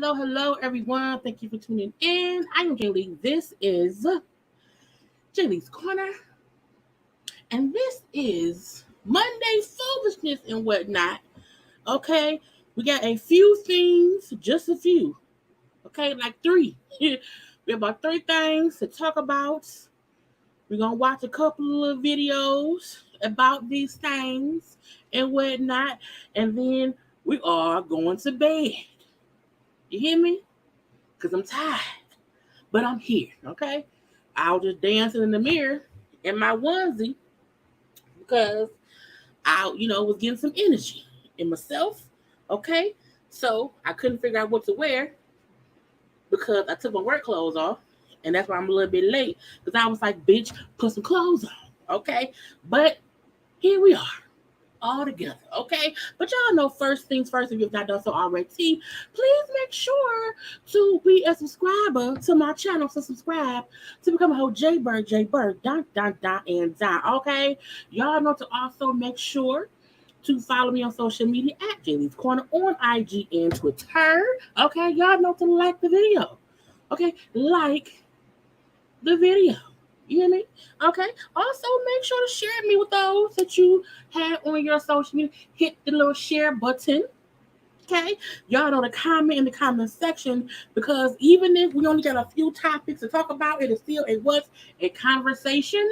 Hello, everyone. Thank you for tuning in. I am Jaylee. This is Jaylee's Corner, and this is Monday foolishness and whatnot. Okay, we got a few things, just a few. Okay, like three. We have about three things to talk about. We're gonna watch a couple of videos about these things and whatnot, and then we are going to bed. You hear me? Because I'm tired. But I'm here, okay? I was just dancing in the mirror in my onesie because I, was getting some energy in myself, okay? So I couldn't figure out what to wear because I took my work clothes off, and that's why I'm a little bit late because I was like, bitch, put some clothes on, okay? But here we are. All together, okay? But y'all know first things first, if you've not done so already, please make sure to be a subscriber to my channel. So subscribe to become a whole JayBird, dot, okay? Y'all know to also make sure to follow me on social media at JayLeesCorner on IG and Twitter, okay? Y'all know to like the video, okay? Like the video. You hear me? Okay. Also, make sure to share me with those that you have on your social media. Hit the little share button. Okay. Y'all know to comment in the comment section because even if we only got a few topics to talk about, it is still a conversation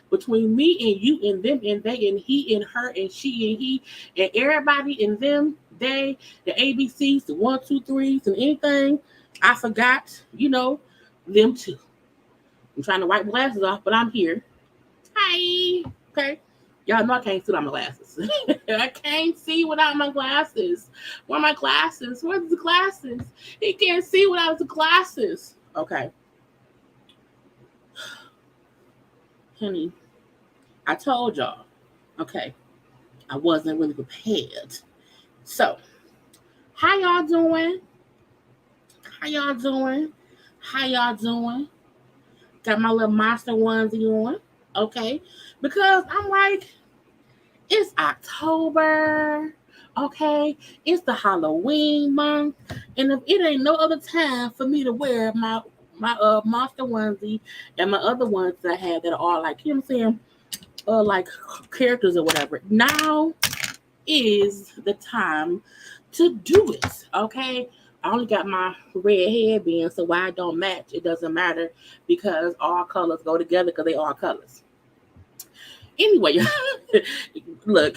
between me and you and them and they and he and her and she and he and everybody and them, they, the ABCs, the 1, 2, 3s, and anything I forgot, them too. I'm trying to wipe glasses off, but I'm here. Hi. Okay. Y'all know I can't see without my glasses. I can't see without my glasses. Where are my glasses? Where's the glasses? He can't see without the glasses. Okay. Honey, I told y'all. Okay. I wasn't really prepared. So, how y'all doing? Got my little monster onesie on, okay? Because I'm like, it's October, okay? It's the Halloween month, and if it ain't no other time for me to wear my monster onesie and my other ones that I have that are like, you know what I'm saying, like characters or whatever. Now is the time to do it, okay? I only got my red headband, so why it don't match, it doesn't matter because all colors go together because they are colors. Anyway, look,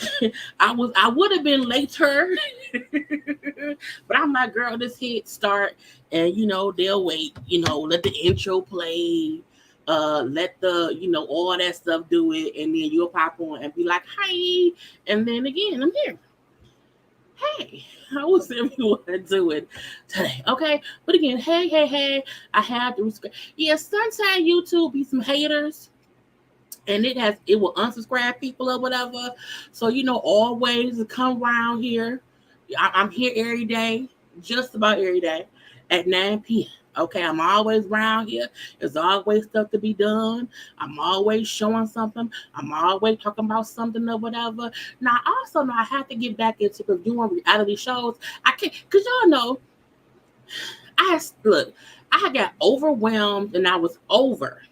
I would have been later, but I'm like, girl, this hit start, and they'll wait, let the intro play, let the, all that stuff do it, and then you'll pop on and be like, hi, and then again, I'm here. Hey, how was everyone doing today? Okay, but again, hey, I have to respect. Yeah, sometimes YouTube be some haters, and it will unsubscribe people or whatever. So always come around here. I'm here every day, just about every day at 9 p.m. Okay, I'm always around here. There's always stuff to be done. I'm always showing something. I'm always talking about something or whatever. Now, I also know I have to get back into reviewing reality shows. I can't, because y'all know, I got overwhelmed and I was over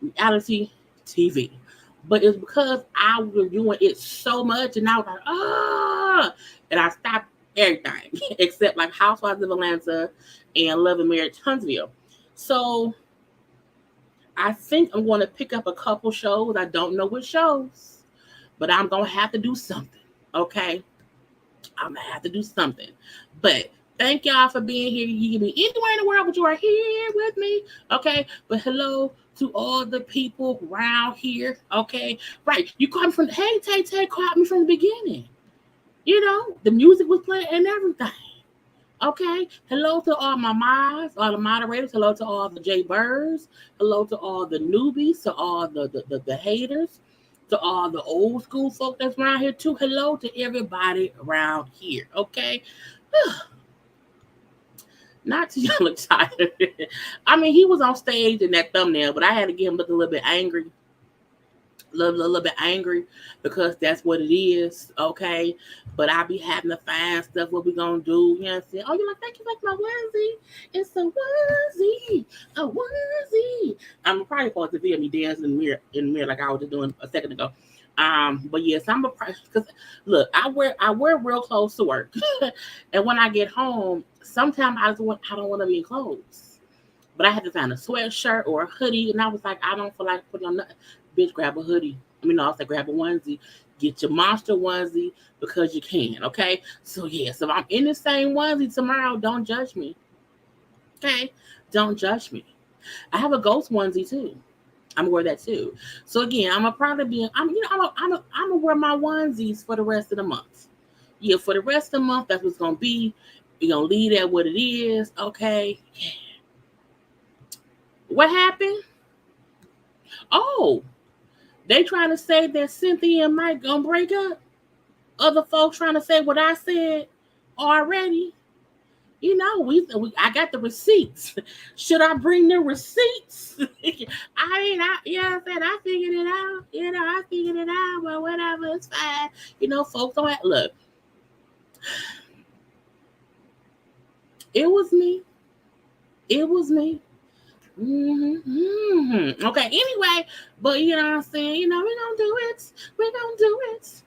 reality TV. But it's because I was doing it so much, and I was like, and I stopped everything except like Housewives of Atlanta and Love and Marriage Huntsville. So I think I'm going to pick up a couple shows. I don't know what shows, but I'm going to have to do something. Okay, I'm going to have to do something. But thank y'all for being here. You can be anywhere in the world, but you are here with me. Okay, but hello to all the people around here. Okay, right. You called me from, hey, Tay called me from the beginning. The music was playing and everything. Okay, hello to all my mods, all the moderators. Hello to all the JayBirds. Hello to all the newbies, to all the haters, to all the old school folk that's around here too. Hello to everybody around here. Okay. Not too young and tired. I mean, he was on stage in that thumbnail, but I had to get him look a little bit angry. A little bit angry because that's what it is, okay? But I be having to find stuff what we gonna do. You know what I'm saying? Oh, you're like, thank you, like my onesie. It's a onesie. I'm probably supposed to feel me dancing in the mirror like I was just doing a second ago. But yes, I'm a because look, I wear real clothes to work, and when I get home, sometimes I don't want to be in clothes, but I had to find a sweatshirt or a hoodie, and I was like, I don't feel like putting on nothing. Bitch, grab a hoodie. I said grab a onesie. Get your monster onesie because you can, okay? So yes, if I'm in the same onesie tomorrow, don't judge me. Okay? Don't judge me. I have a ghost onesie too. I'm gonna wear that too. So again, I'm gonna probably be. I'm gonna wear my onesies for the rest of the month. Yeah, for the rest of the month, that's what's gonna be. You're gonna leave that what it is. Okay. Yeah. What happened? Oh, they trying to say that Cynthia and Mike gonna break up. Other folks trying to say what I said already. I got the receipts. Should I bring the receipts? I said I figured it out. I figured it out. Well, whatever, it's fine. Folks don't look. It was me. Mm-hmm. Okay. Anyway, but you know what I'm saying. We're gonna do it.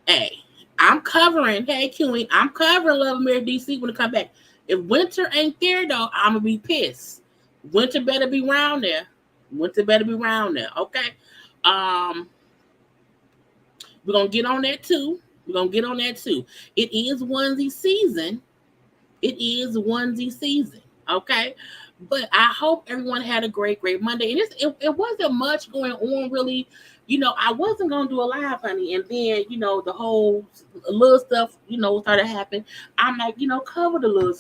Hey, I'm covering. Hey, Queen, I'm covering Love and Marriage DC when it come back. If Winter ain't there though, I'm gonna be pissed. Winter better be around there. Okay. We're gonna get on that too. It is onesie season. Okay. But I hope everyone had a great Monday. And it wasn't much going on really. I wasn't gonna do a live, honey, and then the whole little stuff, started happening. I'm like, cover the little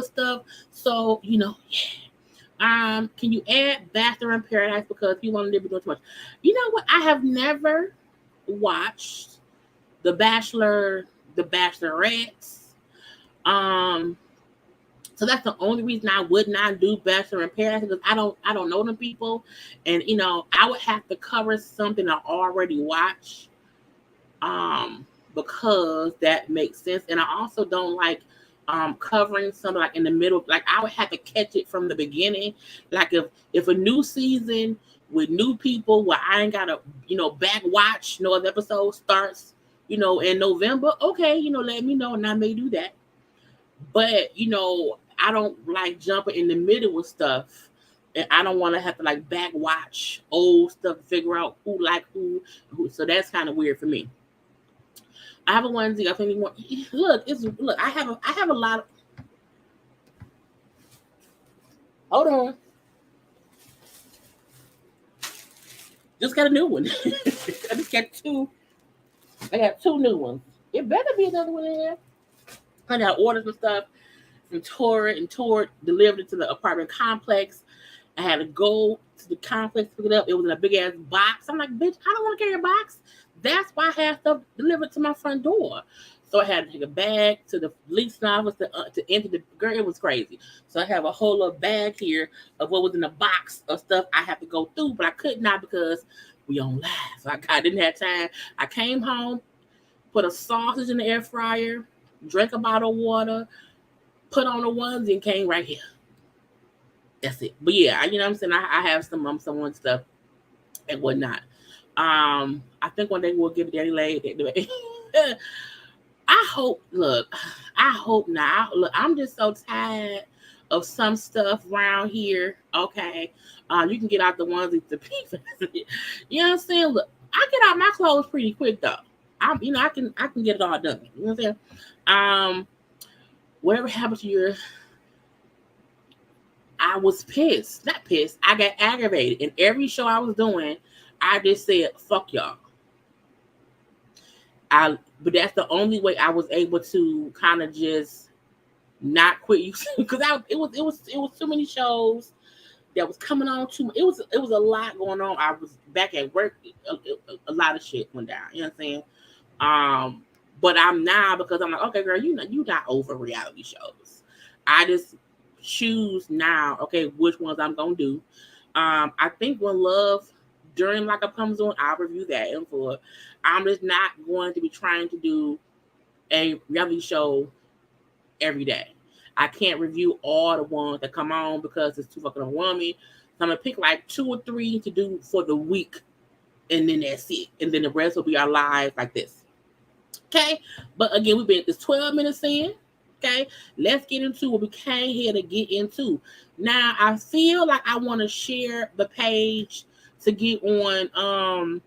stuff. So, yeah. Can you add Bachelor in Paradise because people want to be doing too much? You know what? I have never watched The Bachelor, The Bachelorettes. So that's the only reason I would not do Bachelor in Paradise because I don't know them people, and I would have to cover something I already watched, because that makes sense. And I also don't like covering something like in the middle. Like I would have to catch it from the beginning. Like if a new season with new people where I ain't gotta back watch no other episode starts in November. Okay, let me know and I may do that. But I don't like jumping in the middle with stuff, and I don't want to have to like back watch old stuff to figure out who like who. So that's kind of weird for me. I have a onesie. I think look. I have a lot of. Hold on. Just got a new one. I just got two. I got two new ones. It better be another one in here. I got orders and stuff from Torrid, and Torrid delivered it to the apartment complex. I had to go to the complex to pick it up. It was in a big ass box. I'm like, bitch, I don't want to carry a box. That's why I had stuff delivered to my front door. So I had to take a bag to the leasing office to enter the girl. It was crazy. So I have a whole little bag here of what was in the box of stuff I have to go through, but I could not because we on live. So I didn't have time. I came home, put a sausage in the air fryer, drank a bottle of water, put on the onesie, and came right here. That's it. But yeah, you know what I'm saying? I have someone stuff and whatnot. I think one day we'll give Daddy Lay. I hope, I hope not. Look, I'm just so tired of some stuff around here. Okay. You can get out the onesie to pee. You know what I'm saying? Look, I get out my clothes pretty quick though. I can get it all done. You know what I'm saying? Whatever happened to your I was pissed. Not pissed. I got aggravated. In every show I was doing, I just said, fuck y'all. But that's the only way I was able to kind of just not quit because it was too many shows that was coming on too. It was a lot going on. I was back at work. A lot of shit went down. You know what I'm saying? But I'm now because I'm like, okay, girl, you not over reality shows. I just choose now, okay, which ones I'm gonna do. I think when Love during Like Up comes on, I'll review that and for I'm just not going to be trying to do a reality show every day. I can't review all the ones that come on because it's too fucking overwhelming. So I'm gonna pick like 2 or 3 to do for the week, and then that's it. And then the rest will be our lives like this. Okay, but again, we've been this 12 minutes in. Okay, let's get into what we came here to get into. Now, I feel like I want to share the page to get on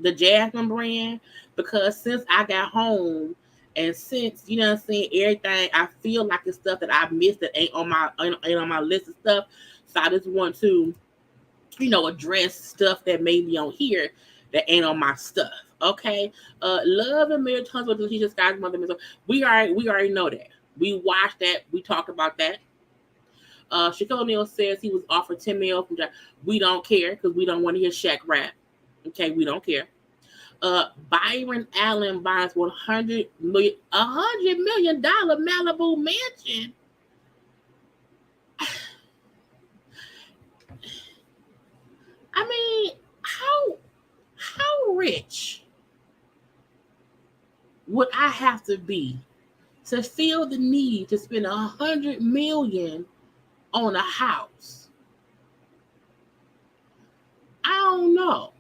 the Jasmine brand because since I got home and since you know what I'm saying everything, I feel like it's stuff that I missed that ain't on my list of stuff. So I just want to address stuff that may be on here that ain't on my stuff. Okay, Love and Marriage Tons with Letitia Scott's mother. We already know that. We watched that. We talked about that. Shaquille O'Neal says he was offered $10 million from Jack. We don't care because we don't want to hear Shaq rap. Okay, we don't care. Byron Allen buys $100 million Malibu mansion. I mean, how rich would I have to be to feel the need to spend $100 million on a house? I don't know.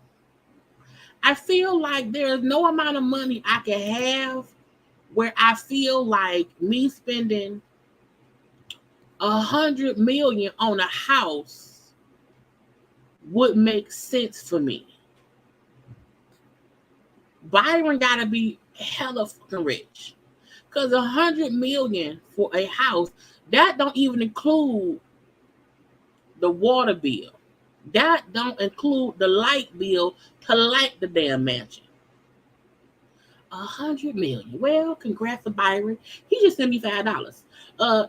I feel like there's no amount of money I can have where I feel like me spending $100 million on a house would make sense for me. Byron gotta be hella fucking rich. Because $100 million for a house, that don't even include the water bill. That don't include the light bill to light the damn mansion. $100 million. Well, congrats to Byron. He just sent me $5.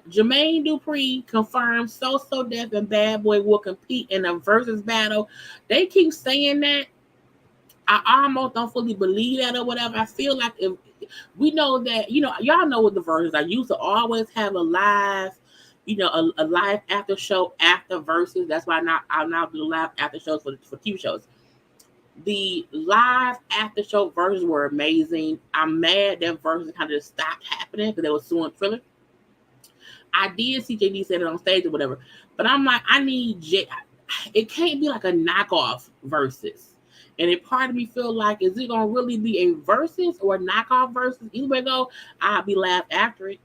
Jermaine Dupri confirmed So Def and Bad Boy will compete in a versus battle. They keep saying that. I almost don't fully believe that or whatever. I feel like if we know that, y'all know what the verses. I used to always have a live, a live after show after verses. That's why I'll now do live after shows for TV shows. The live after show verses were amazing. I'm mad that verses kind of just stopped happening because they were suing Thriller. I did see JD said it on stage or whatever, but I'm like, I need it can't be like a knockoff versus. And it part of me feel like, is it gonna really be a versus or a knockoff versus? Either way go, I'll be laughed after it.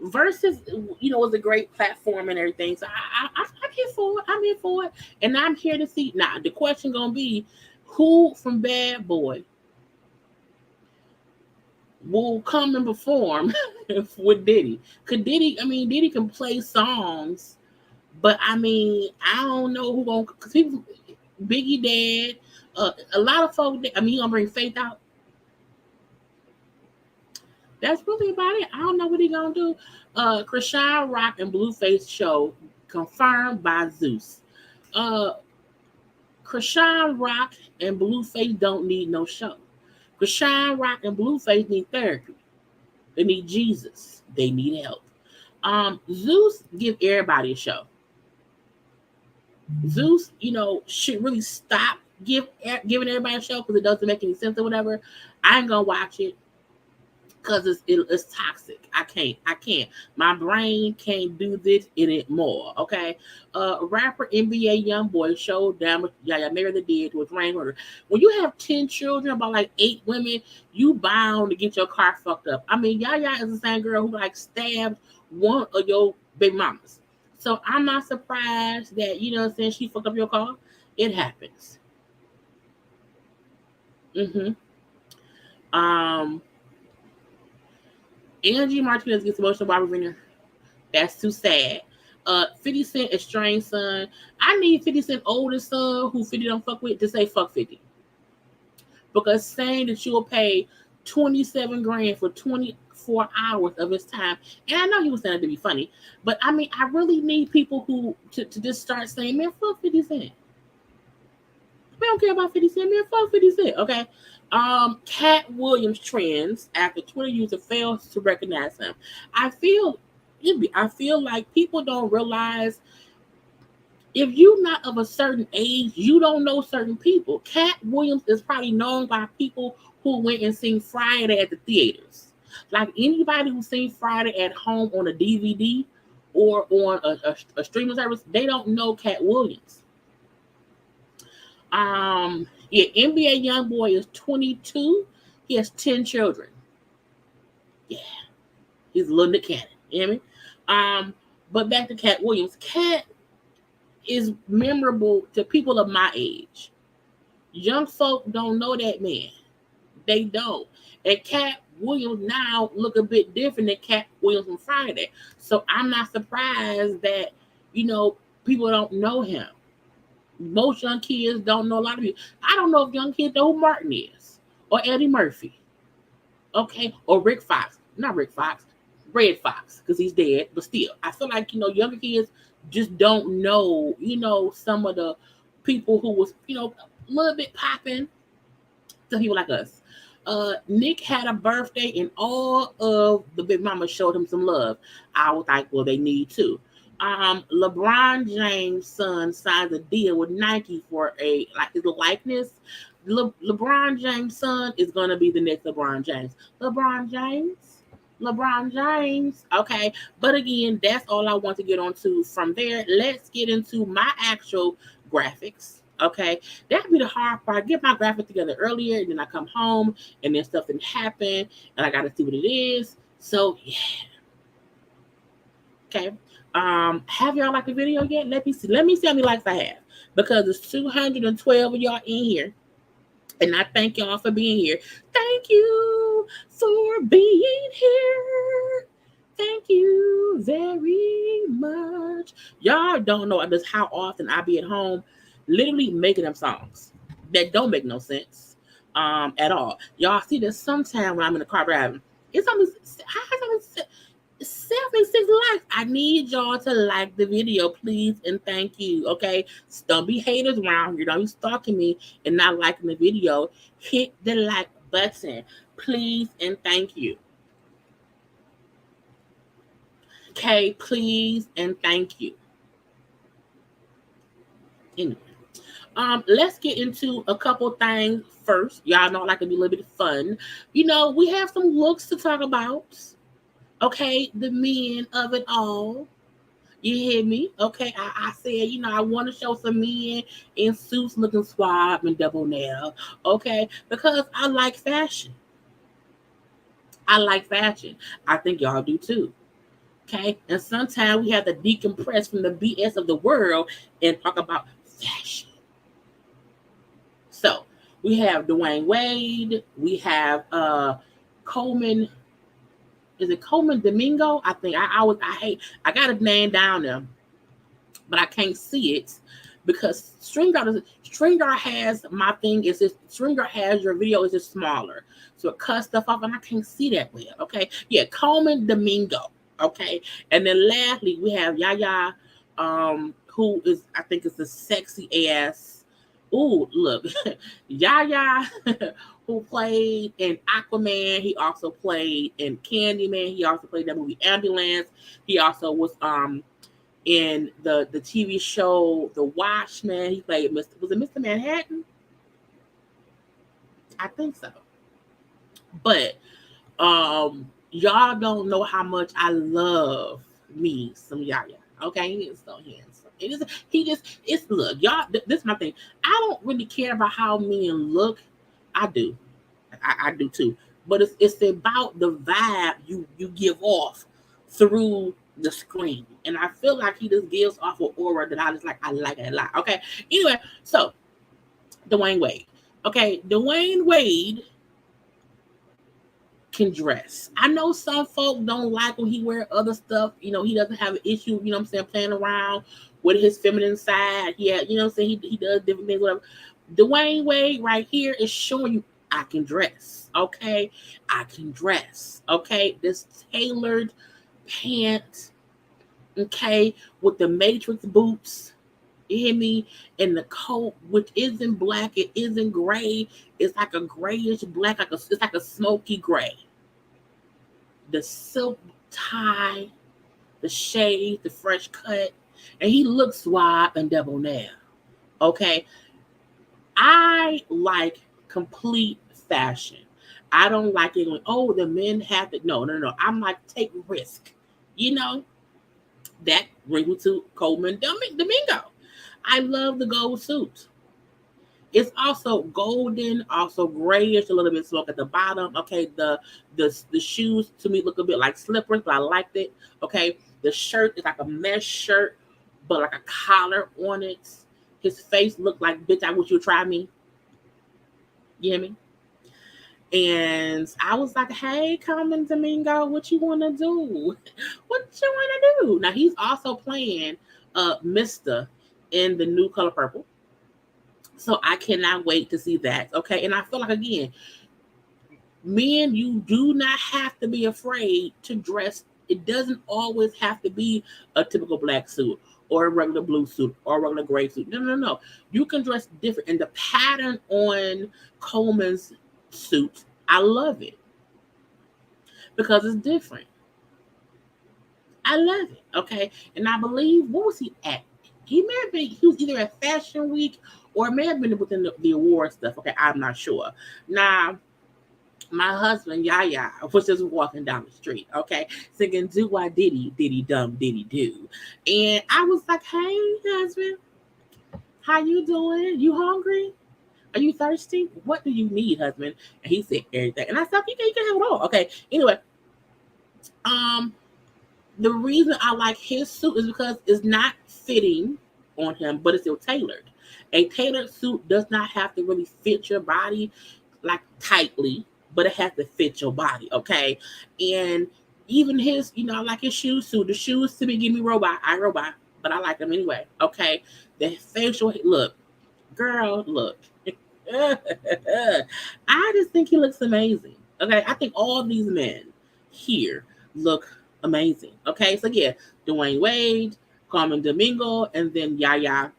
Versus, was a great platform and everything. So I'm here for it. I'm here for it, and I'm here to see. Now the question gonna be, who from Bad Boy will come and perform with Diddy? Diddy can play songs But I mean, I don't know who gonna, because people, Biggie dead. A lot of folks. I mean, he gonna bring Faith out. That's really about it. I don't know what he gonna do. Krishan Rock and Blueface show confirmed by Zeus. Uh, Krishan Rock and Blueface don't need no show. Krishan Rock and Blueface need therapy. They need Jesus. They need help. Zeus give everybody a show. Zeus, should really stop giving everybody a show because it doesn't make any sense or whatever. I ain't gonna watch it because it's toxic. I can't. My brain can't do this anymore. Okay. Rapper NBA YoungBoy showed down with Yaya Mary the Dead with rain order. When you have 10 children, about like 8 women, you bound to get your car fucked up. I mean, Yaya is the same girl who like stabbed one of your big mamas. So I'm not surprised that, she fucked up your car. It happens. Mm-hmm. Angie Martinez gets emotional by Rowena. That's too sad. 50 Cent estranged son. I need 50 Cent oldest son who 50 don't fuck with to say fuck 50. Because saying that you will pay 27 grand for 24 hours of his time, and I know he was saying it to be funny, but I mean, I really need people who to just start saying, man, fuck 50 Cent. We don't care about 50 Cent, man, fuck 50 Cent, okay? Cat Williams trends after Twitter user fails to recognize him. I feel like people don't realize if you're not of a certain age, you don't know certain people. Cat Williams is probably known by people who went and seen Friday at the theaters. Like anybody who's seen Friday at home on a DVD or on a streaming service, they don't know Cat Williams. NBA YoungBoy is 22. He has 10 children. Yeah, he's a little Nick Cannon. You hear me? But back to Cat Williams. Cat is memorable to people of my age. Young folk don't know that man. They don't. And Cat Williams now look a bit different than Cat Williams on Friday. So I'm not surprised that, people don't know him. Most young kids don't know a lot of people. I don't know if young kids know who Martin is or Eddie Murphy. Okay. Or Rick Fox. Not Rick Fox. Red Fox, because he's dead. But still, I feel like, younger kids just don't know, some of the people who was, a little bit popping to people like us. Nick had a birthday and all of the big mamas showed him some love. I was like, well, they need to. LeBron James' son signs a deal with Nike for his likeness. LeBron James' son is gonna be the next LeBron James. LeBron James. Okay, but again, that's all I want to get onto. From there, let's get into my actual graphics. Okay, that'd be the hard part. I get my graphic together earlier, and then I come home, and then stuff didn't happen, and I gotta see what it is. So yeah. Okay. Have y'all liked the video yet? Let me see how many likes I have. Because there's 212 of y'all in here. And I thank y'all for being here. Thank you for being here. Thank you very much. Y'all don't know just how often I be at home literally making them songs that don't make no sense at all. Y'all see that sometime when I'm in the car driving, it's only 76 likes. I need y'all to like the video, please, and thank you. Okay, don't be haters around here. Don't be stalking me and not liking the video. Hit the like button, please, and thank you. Okay, please and thank you. Anyway, let's get into a couple things first. Y'all know I like to be a little bit fun. We have some looks to talk about. Okay, the men of it all. You hear me? Okay, I said, I want to show some men in suits looking suave and double nail. Okay, because I like fashion. I think y'all do too. Okay, and sometimes we have to decompress from the BS of the world and talk about fashion. So we have Dwayne Wade. We have Coleman. Is it Coleman Domingo? I think I got his name down there. but I can't see it because StreamYard has my thing is just StreamYard has your video is just smaller, so it cuts stuff off and I can't see that well. Okay, yeah, Coleman Domingo. Okay, and then lastly we have Yaya, who is I think is the sexy ass. Ooh, look, Yaya, who played in Aquaman. He also played in Candyman. He also played that movie Ambulance. He also was in the TV show The Watchmen. He played Mr. Manhattan? I think so. But y'all don't know how much I love me some Yaya. Okay, he is so handsome. It's look, y'all. This is my thing. I don't really care about how men look. I do, I do too. But it's about the vibe you give off through the screen, and I feel like he just gives off an aura that I like it a lot. Okay, anyway, so Dwayne Wade. Okay, Dwayne Wade can dress. I know some folk don't like when he wear other stuff. You know, he doesn't have an issue, you know what I'm saying, playing around with his feminine side. Yeah, you know what I'm saying? He does different things, whatever. Dwayne Wade right here is showing you I can dress. Okay. I can dress. Okay. This tailored pants. Okay. With the Matrix boots. You hear me? And the coat, which isn't black, it isn't gray. It's like a grayish black, it's like a smoky gray. The silk tie, the shade, the fresh cut, and he looks suave and debonair. Okay, I like complete fashion. I don't like it when the men have to. No. I'm like take risk. You know that brings me to Coleman Domingo. I love the gold suit. It's also golden, also grayish, a little bit smoke at the bottom. Okay, the shoes to me look a bit like slippers, but I liked it. Okay, the shirt is like a mesh shirt, but like a collar on it. His face looked like, bitch, I wish you would try me. You hear me? And I was like, hey, Coleman Domingo, what you want to do? What you want to do? Now, he's also playing Mr. in the new Color Purple. So I cannot wait to see that. Okay. And I feel like, again, men, you do not have to be afraid to dress. It doesn't always have to be a typical black suit or a regular blue suit or a regular gray suit. No. You can dress different. And the pattern on Coleman's suit, I love it because it's different. I love it. Okay. And I believe, what was he at? He was either at Fashion Week or it may have been within the award stuff. Okay, I'm not sure. Now, my husband, Yaya, was just walking down the street, okay, singing do I diddy dum diddy do. And I was like, hey, husband, how you doing? You hungry? Are you thirsty? What do you need, husband? And he said everything. And I said, you can have it all. Okay, anyway, the reason I like his suit is because it's not fitting on him, but it's still tailored. A tailored suit does not have to really fit your body like tightly, but it has to fit your body, okay? And even his, I like his shoes too. The shoes to me give me robot, but I like them anyway, okay? The facial look, girl, look. I just think he looks amazing, okay? I think all these men here look amazing, okay? So yeah, Dwayne Wade, Carmen Domingo, and then Yaya,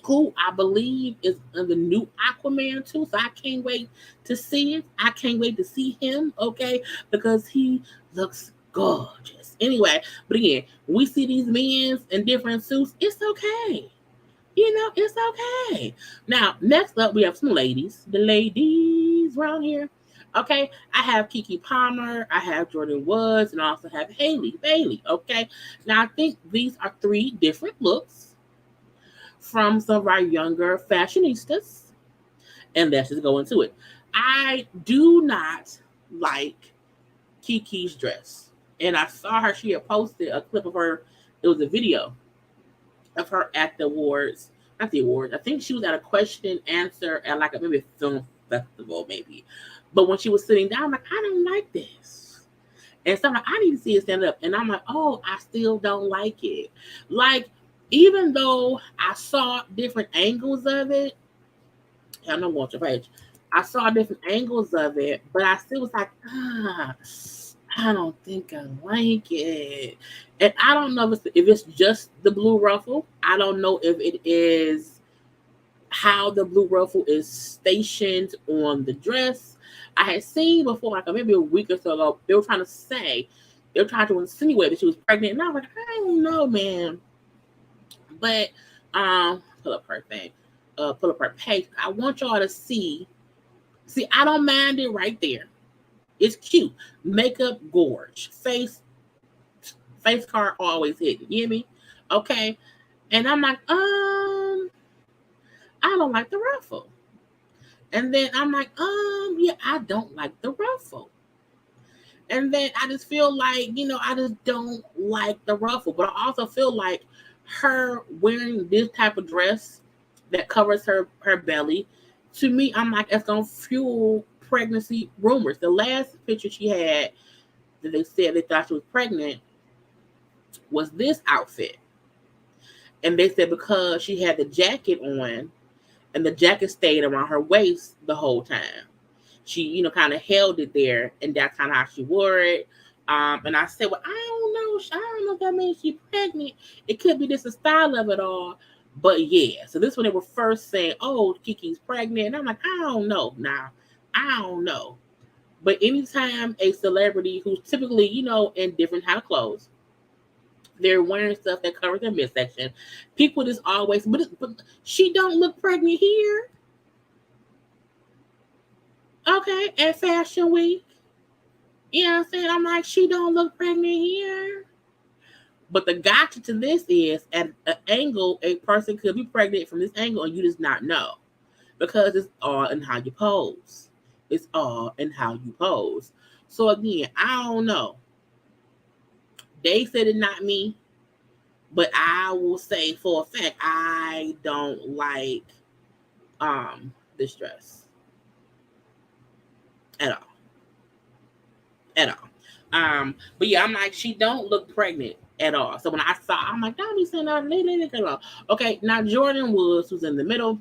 who I believe is in the new Aquaman too. So I can't wait to see it. I can't wait to see him, okay? Because he looks gorgeous. Anyway, but again, we see these men in different suits. It's okay. It's okay. Now, next up, we have some ladies. The ladies around here. Okay, I have Keke Palmer, I have Jordan Woods, and I also have Hailey Bailey. Okay, now I think these are 3 different looks from some of our younger fashionistas, and let's just go into it. I do not like Keke's dress, and I saw her. She had posted a clip of her. It was a video of her at the awards, not the awards. I think she was at a question and answer at like maybe a film festival, maybe. But when she was sitting down, I'm like, I don't like this. And so I'm like, I need to see it stand up. And I'm like, oh, I still don't like it. Like, even though I saw different angles of it, I know watch your page. I saw different angles of it, but I still was like, I don't think I like it. And I don't know if it's just the blue ruffle. I don't know if it is how the blue ruffle is stationed on the dress. I had seen before, like maybe a week or so ago, they were trying to insinuate that she was pregnant. And I was like, I don't know, man. But pull up her thing. Pull up her page. I want y'all to see. See, I don't mind it right there. It's cute. Makeup gorge. Face card always hidden. You hear me? Okay. And I'm like, I don't like the ruffle. And then I'm like, yeah, I don't like the ruffle. And then I just feel like, I just don't like the ruffle. But I also feel like her wearing this type of dress that covers her belly, to me, I'm like, it's gonna fuel pregnancy rumors. The last picture she had that they said they thought she was pregnant was this outfit. And they said because she had the jacket on and the jacket stayed around her waist the whole time. She, kind of held it there, and that's kind of how she wore it. And I said, well, I don't know if that means she's pregnant. It could be just the style of it all. But yeah, so this when they were first saying, oh, Kiki's pregnant. And I'm like, I don't know now. I don't know. But anytime a celebrity who's typically, in different kind of clothes, they're wearing stuff that covers their midsection, people just always, but she don't look pregnant here. Okay, at Fashion Week. You know what I'm saying? I'm like, she don't look pregnant here. But the gotcha to this is at an angle, a person could be pregnant from this angle and you just not know. Because it's all in how you pose. It's all in how you pose. So again, I don't know. They said it, not me. But I will say for a fact, I don't like this dress at all. At all. But yeah, I'm like, she don't look pregnant at all. So when I saw, I'm like, don't be saying that. Okay, now Jordan Woods, who's in the middle.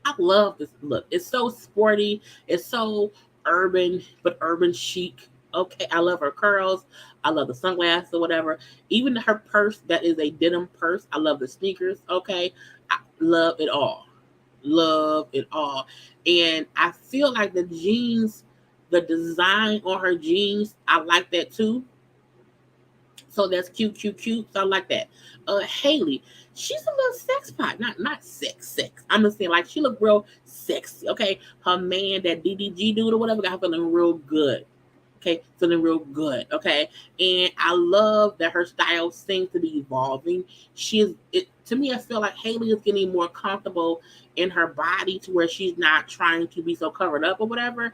I love this look. It's so sporty. It's so urban, but urban chic. Okay, I love her curls. I love the sunglasses or whatever. Even her purse, that is a denim purse. I love the sneakers. Okay, I love it all. Love it all. And I feel like the jeans, the design on her jeans, I like that too. So that's cute. So I like that. Haley, she's a little sex pot, not sex. I'm just saying, like, she look real sexy. Okay, her man, that DDG dude or whatever, got her feeling real good. Okay, feeling real good. Okay, and I love that her style seems to be evolving. To me, I feel like Haley is getting more comfortable in her body to where she's not trying to be so covered up or whatever.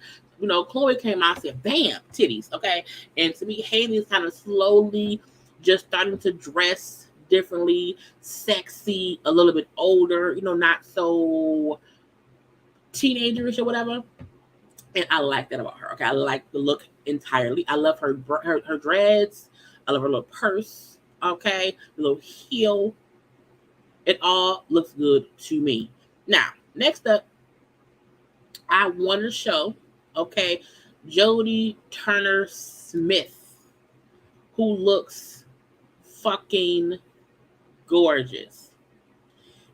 Chloe came out and said, "Bam, titties." Okay, and to me, Haley is kind of slowly just starting to dress differently, sexy, a little bit older. Not so teenagerish or whatever. And I like that about her. Okay, I like the look entirely. I love her dreads. I love her little purse. Okay, the little heel. It all looks good to me. Now, next up, I want to show, okay, Jodie Turner-Smith, who looks fucking gorgeous.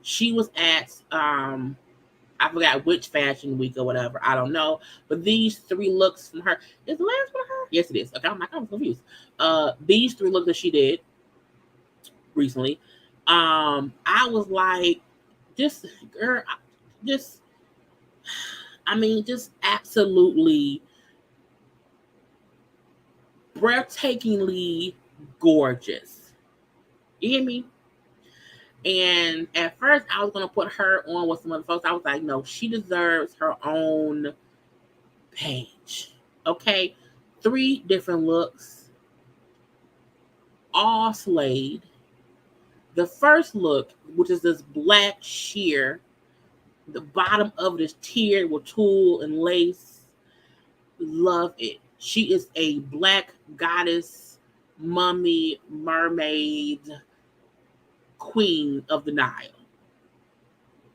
She was at I forgot which fashion week or whatever. I don't know. But these three looks from her. Is the last one her? Yes, it is. Okay, I'm like, I'm confused. These three looks that she did recently. I was like, just girl, just just absolutely breathtakingly gorgeous. You hear me? And at first, I was gonna put her on with some other folks. I was like, no, she deserves her own page. Okay, 3 different looks, all slayed. The first look, which is this black sheer, the bottom of it is tiered with tulle and lace. Love it. She is a black goddess, mummy, mermaid, Queen of the Nile.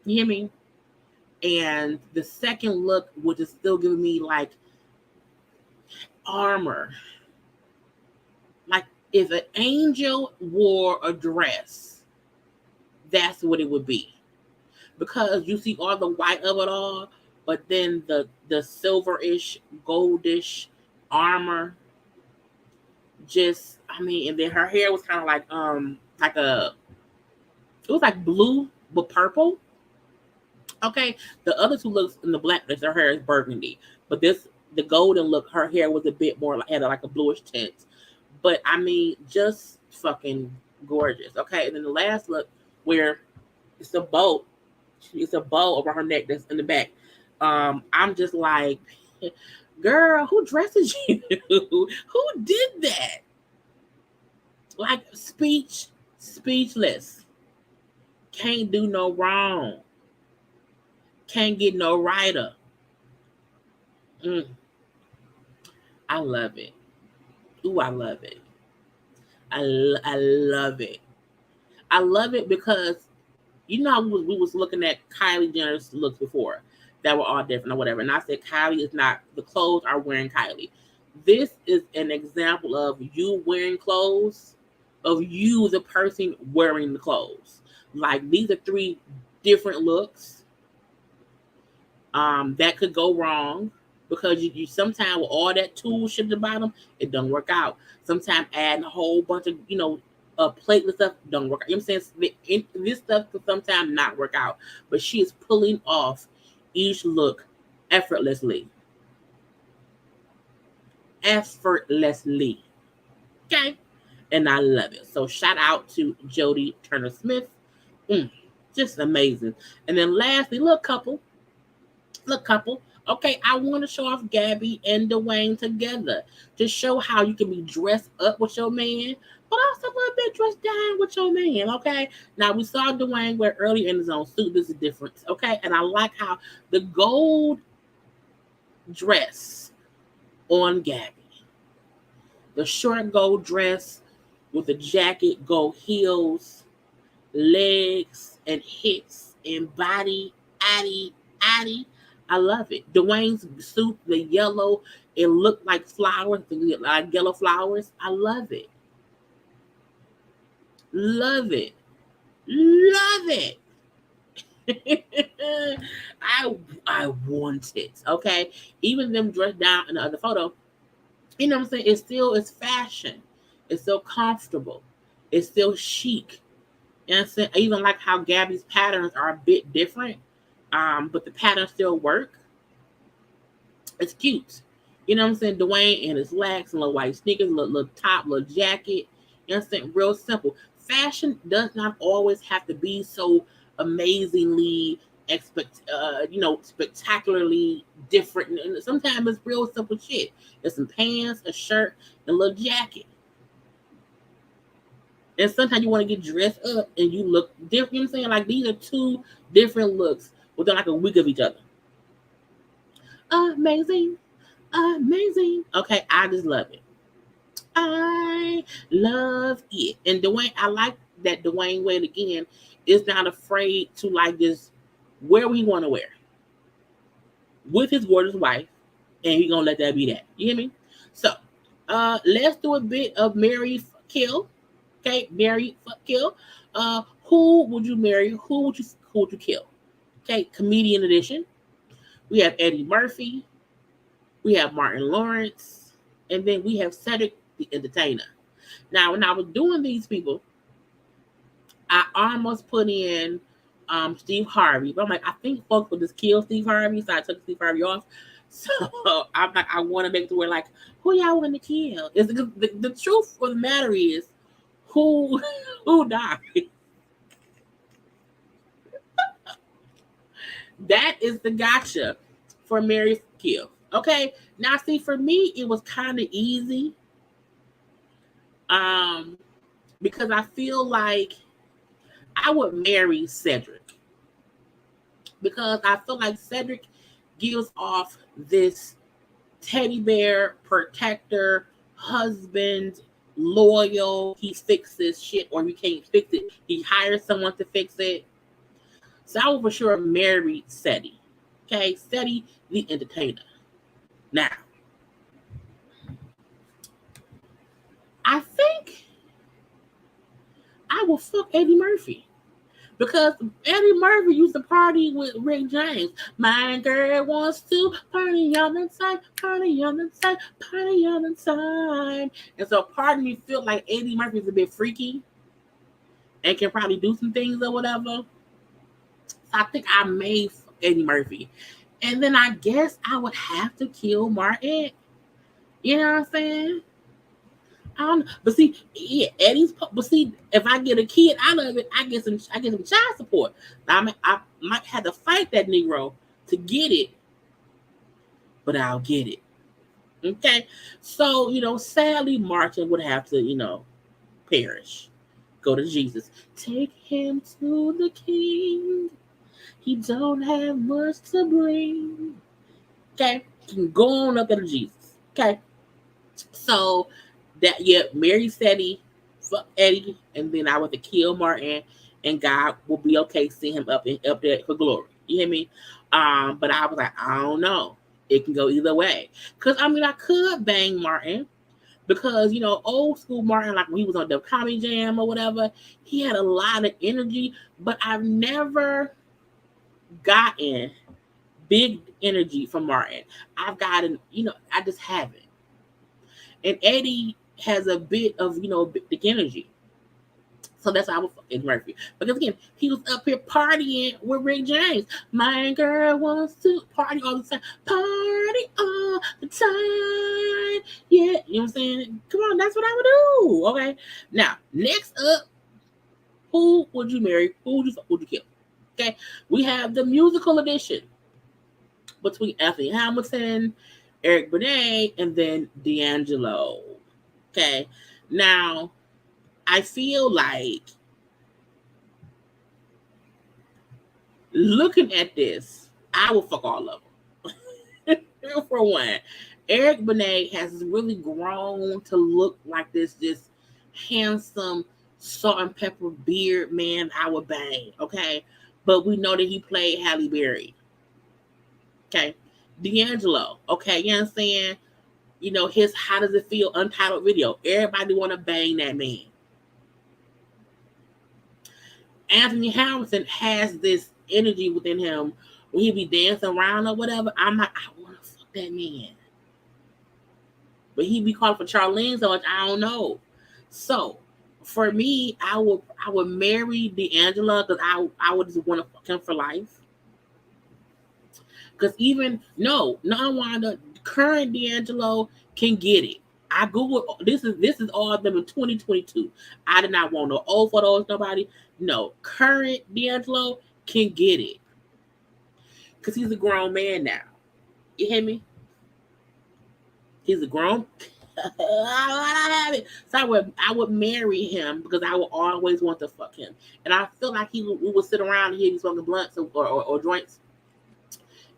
You hear me? And the second look, which is still giving me like armor. Like if an angel wore a dress, that's what it would be. Because you see all the white of it all, but then the silverish, goldish armor. Just, I mean, and then her hair was kind of like it was like blue but purple. Okay, the other two looks in the blackness, her hair is burgundy, but the golden look, her hair was a bit more like, had like a bluish tint. But I mean, just fucking gorgeous. Okay, and then the last look where it's a bow, over her neck that's in the back. I'm just like, girl, who dresses you? Who did that? Like speechless. Can't do no wrong. Can't get no righter. I love it. Ooh, I love it. I love it. I love it because you know how we was looking at Kylie Jenner's looks before that were all different or whatever. And I said Kylie is not, the clothes are wearing Kylie. This is an example of you wearing clothes, of you, the person wearing the clothes. Like these are three different looks that could go wrong because you sometimes with all that tool shit at the bottom, it doesn't work out. Sometimes adding a whole bunch of, platelet stuff don't work out. You know what I'm saying? This stuff could sometimes not work out, but she is pulling off each look effortlessly. Okay? And I love it. So shout out to Jodie Turner-Smith. Just amazing. And then lastly, look couple. Okay, I want to show off Gabby and Dwayne together to show how you can be dressed up with your man, but also a little bit dressed down with your man, okay? Now, we saw Dwayne wear earlier in his own suit. This is different, okay? And I like how the gold dress on Gabby, the short gold dress with the jacket, gold heels, legs, and hips, and body, addy. I love it. Dwayne's suit, the yellow, it looked like flowers, like yellow flowers. I love it. Love it. I want it. Okay. Even them dressed down in the other photo, you know what I'm saying? It's fashion. It's still comfortable. It's still chic. You know what I'm saying? I even like how Gabby's patterns are a bit different. But the patterns still work. It's cute. You know what I'm saying? Dwayne and his slacks and little white sneakers, little top, little jacket. You know what I'm saying? Real simple. Fashion does not always have to be so amazingly spectacularly different. And sometimes it's real simple shit. There's some pants, a shirt, and a little jacket. And sometimes you want to get dressed up and you look different. You know what I'm saying? Like these are two different looks within like a week of each other. Amazing. Okay, I just love it. I love it. And Dwayne, I like that Dwayne Wade again is not afraid to like just wear what he want to wear with his gorgeous wife, and he gonna let that be that. You hear me? So, let's do a bit of marry, fuck, kill. Okay, marry, fuck, kill. Who would you marry? Who would you kill? Okay, comedian edition. We have Eddie Murphy. We have Martin Lawrence. And then we have Cedric the Entertainer. Now, when I was doing these people, I almost put in Steve Harvey. But I'm like, I think folks would just kill Steve Harvey. So I took Steve Harvey off. So I'm like, I want to make it to where, like, who y'all want to kill? Is the truth of the matter is, who died? That is the gotcha for Mary Kill. Okay. Now, see, for me, it was kind of easy. Because I feel like I would marry Cedric. Because I feel like Cedric gives off this teddy bear, protector, husband, loyal. He fixes shit, or if he can't fix it, he hires someone to fix it. So I will for sure marry Seti. Okay, Seti the entertainer. Now, I think I will fuck Eddie Murphy. Because Eddie Murphy used to party with Rick James. My girl wants to party on the side, party on the side, party on the side. And so part of me feel like Eddie Murphy is a bit freaky and can probably do some things or whatever. So I think I may fuck Eddie Murphy. And then I guess I would have to kill Martin. You know what I'm saying? I don't know. But see, yeah, but see, if I get a kid out of it, I get some child support. I might have to fight that Negro to get it, but I'll get it. Okay. So, sadly Martin would have to, perish. Go to Jesus. Take him to the king. He don't have much to bring. Okay. You can go on up to Jesus. Okay. So Mary Seti, fuck Eddie, and then I would have to kill Martin, and God will be okay seeing him up there for glory. You hear me? But I was like, I don't know. It can go either way. Cause I could bang Martin because old school Martin, like when he was on the Comedy Jam or whatever, he had a lot of energy, but I've never gotten big energy from Martin. I've gotten, I just haven't. And Eddie has a bit of, big energy. So that's why I was fucking Murphy. Because again, he was up here partying with Rick James. My girl wants to party all the time. Party all the time. Yeah, you know what I'm saying? Come on, that's what I would do. Okay. Now, next up, who would you marry? Who would you kill? Okay. We have the musical edition between Anthony Hamilton, Eric Benet, and then D'Angelo. Okay. Now, I feel like looking at this, I will fuck all of them. For one, Eric Benet has really grown to look like this handsome salt and pepper beard man I would bang. Okay. But we know that he played Halle Berry. Okay. D'Angelo. Okay. You know what I'm saying? His How Does It Feel Untitled video. Everybody want to bang that man. Anthony Hamilton has this energy within him when he be dancing around or whatever. I'm like, I want to fuck that man. But he be calling for Charlene so much, I don't know. So, for me, I would marry D'Angelo because I would just want to fuck him for life. Because the current D'Angelo can get it. I Googled this is all of them in 2022. I did not want no old photos, nobody. No, current D'Angelo can get it. Because he's a grown man now. You hear me? He's a grown so I would marry him because I would always want to fuck him. And I feel like we would sit around and he'd be smoking blunts or joints.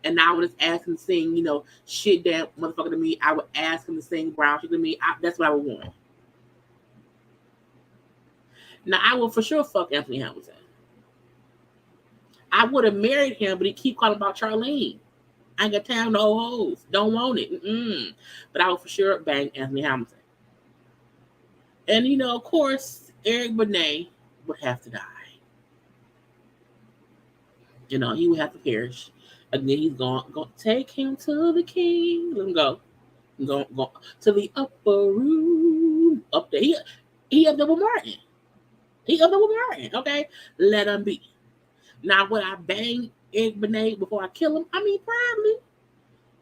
And I would just ask him to sing, shit down motherfucker to me. I would ask him to sing brown shit to me. That's what I would want. Now, I will for sure fuck Anthony Hamilton. I would have married him, but he keep calling about Charlene. I ain't got time to old hoes. Don't want it. But I would for sure bang Anthony Hamilton. And, of course, Eric Benet would have to die. He would have to perish. And then he's going to take him to the king. Let him go. Go to the upper room. Up there. He up there with Martin. Okay? Let him be. Now, would I bang Eric Benet before I kill him? Probably.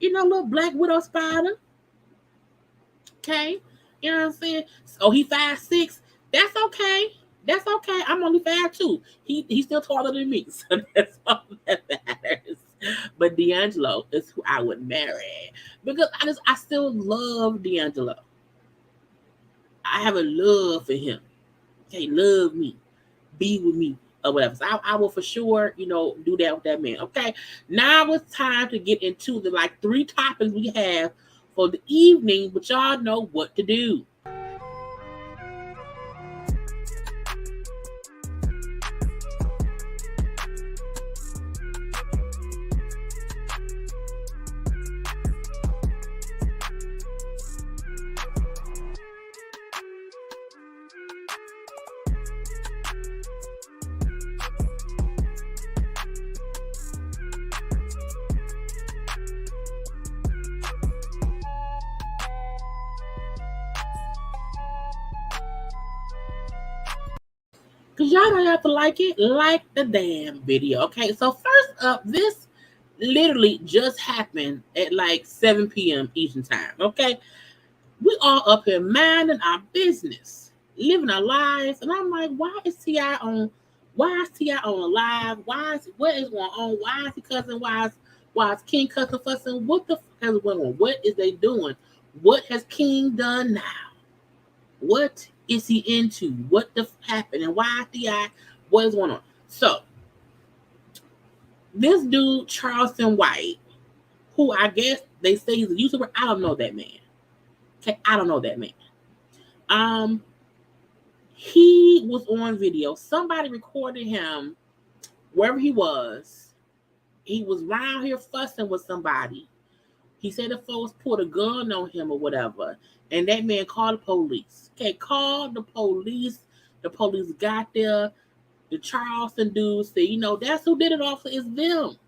Little Black Widow spider. Okay? You know what I'm saying? Oh, he 5'6". That's okay. I'm only 5'2". He's still taller than me. So that's all that matters. But D'Angelo is who I would marry. Because I still love D'Angelo. I have a love for him. Okay, love me. Be with me. Or whatever. So I will for sure, do that with that man. Okay. Now it's time to get into the 3 topics we have for the evening, but y'all know what to do. Because y'all don't have to like it. Like the damn video. Okay, so first up, this literally just happened at like 7 p.m. Eastern time. Okay, we all up here minding our business, living our lives, and I'm like, why is T.I. on? Why is T.I. on a live? What is going on? Why is he cussing? Why is King cussing, fussing? What the fuck is going on? What is they doing? What has King done now? What is he into? What the happened? And why T.I.? What is going on? So this dude, Charleston White, who I guess they say he's a YouTuber. I don't know that man. Okay, I don't know that man. He was on video. Somebody recorded him wherever he was. He was around here fussing with somebody. He said the folks put a gun on him or whatever. And that man called the police. Okay, called the police. The police got there. The Charleston dude said, you know, that's who did it, officer. It's them.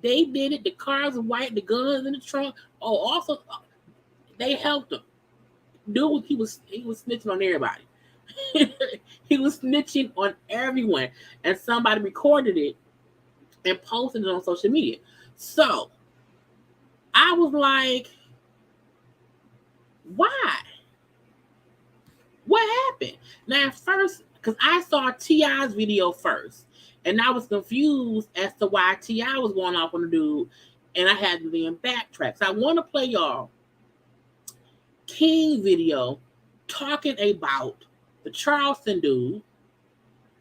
They did it. The car's white. The guns in the trunk. Oh, also, they helped him. Dude, he was snitching on everybody. He was snitching on everyone. And somebody recorded it and posted it on social media. So I was like, why? What happened? Now, at first, because I saw T.I.'s video first, and I was confused as to why T.I. was going off on the dude, and I had to then backtrack. So I want to play y'all King video talking about the Charleston dude,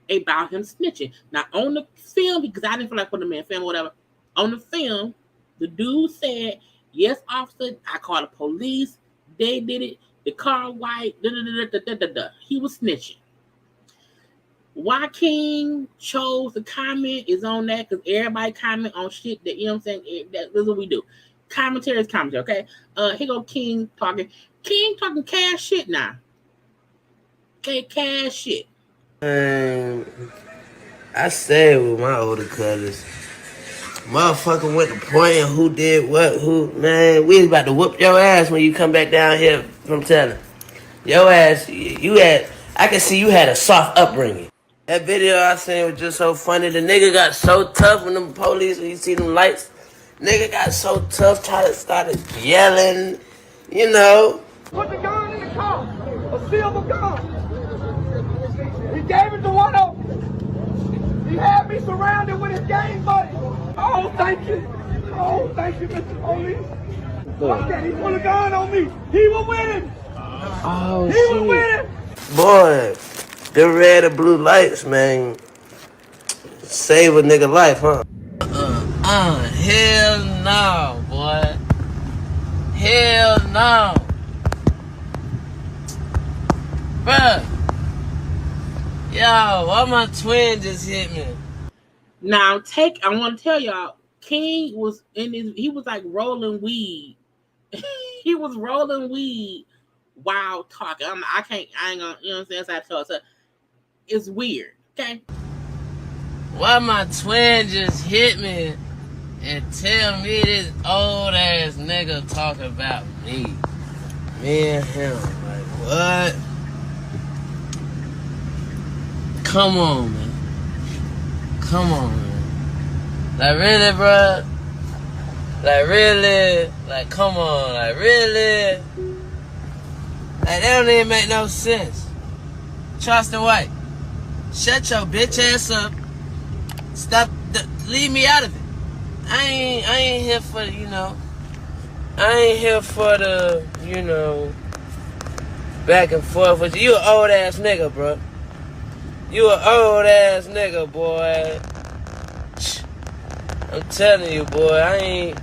about him snitching. Now, on the film, because I didn't feel like putting him in film or whatever, on the film, the dude said, yes, officer, I called the police. They did it. The car white. He was snitching. Why King chose to comment is on that, because everybody comment on shit that, you know what I'm saying? That's what we do. Commentary is commentary, okay? Here go King talking. King talking cash shit now. Okay, cash shit. I stayed with my older cousins. Motherfucker went to pointing who did what, man, we was about to whoop your ass when you come back down here from telling. Your ass, I can see you had a soft upbringing. That video I seen was just so funny. The nigga got so tough when them police, when you see them lights, nigga got so tough, started yelling, you know. Put the gun in the car, a silver gun. He gave it to one of them. He had me surrounded with his gang buddy. Oh, thank you. Oh, thank you, Mr. Police. Watch that, he put a gun on me. He was with him. Oh, he was with him. Boy, the red and blue lights, man, save a nigga life, huh? Hell no, boy. Hell no. Bruh. Yo, why my twin just hit me? Now, I want to tell y'all, King was he was like rolling weed. He was rolling weed while talking. I ain't gonna, you know what I'm saying? So it's weird, okay? Why my twin just hit me and tell me this old ass nigga talking about me? Me and him, like, what? Come on, man. Come on, man. Like, really, bro? Like, really? Like, come on. Like, really? Like, that don't even make no sense. Charleston White, shut your bitch ass up. Stop. Leave me out of it. I ain't here for, you know. I ain't here for the, you know, back and forth with you. You an old ass nigga, bro. You an old ass nigga, boy. I'm telling you, boy, I ain't.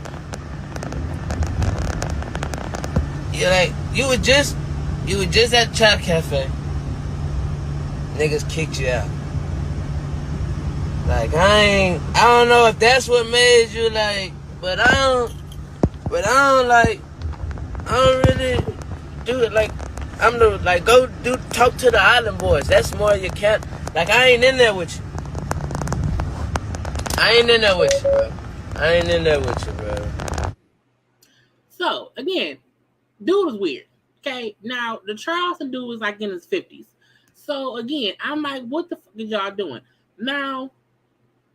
You were just at Trap Cafe. Niggas kicked you out. Like, I don't know if that's what made you like, but I don't really do it like. I'm the, like, talk to the island boys. That's more your cat. Like, I ain't in there with you. I ain't in there with you, bro. So, again, dude is weird. Okay, now the Charleston dude was like in his 50s. So again, I'm like, what the fuck is y'all doing? Now,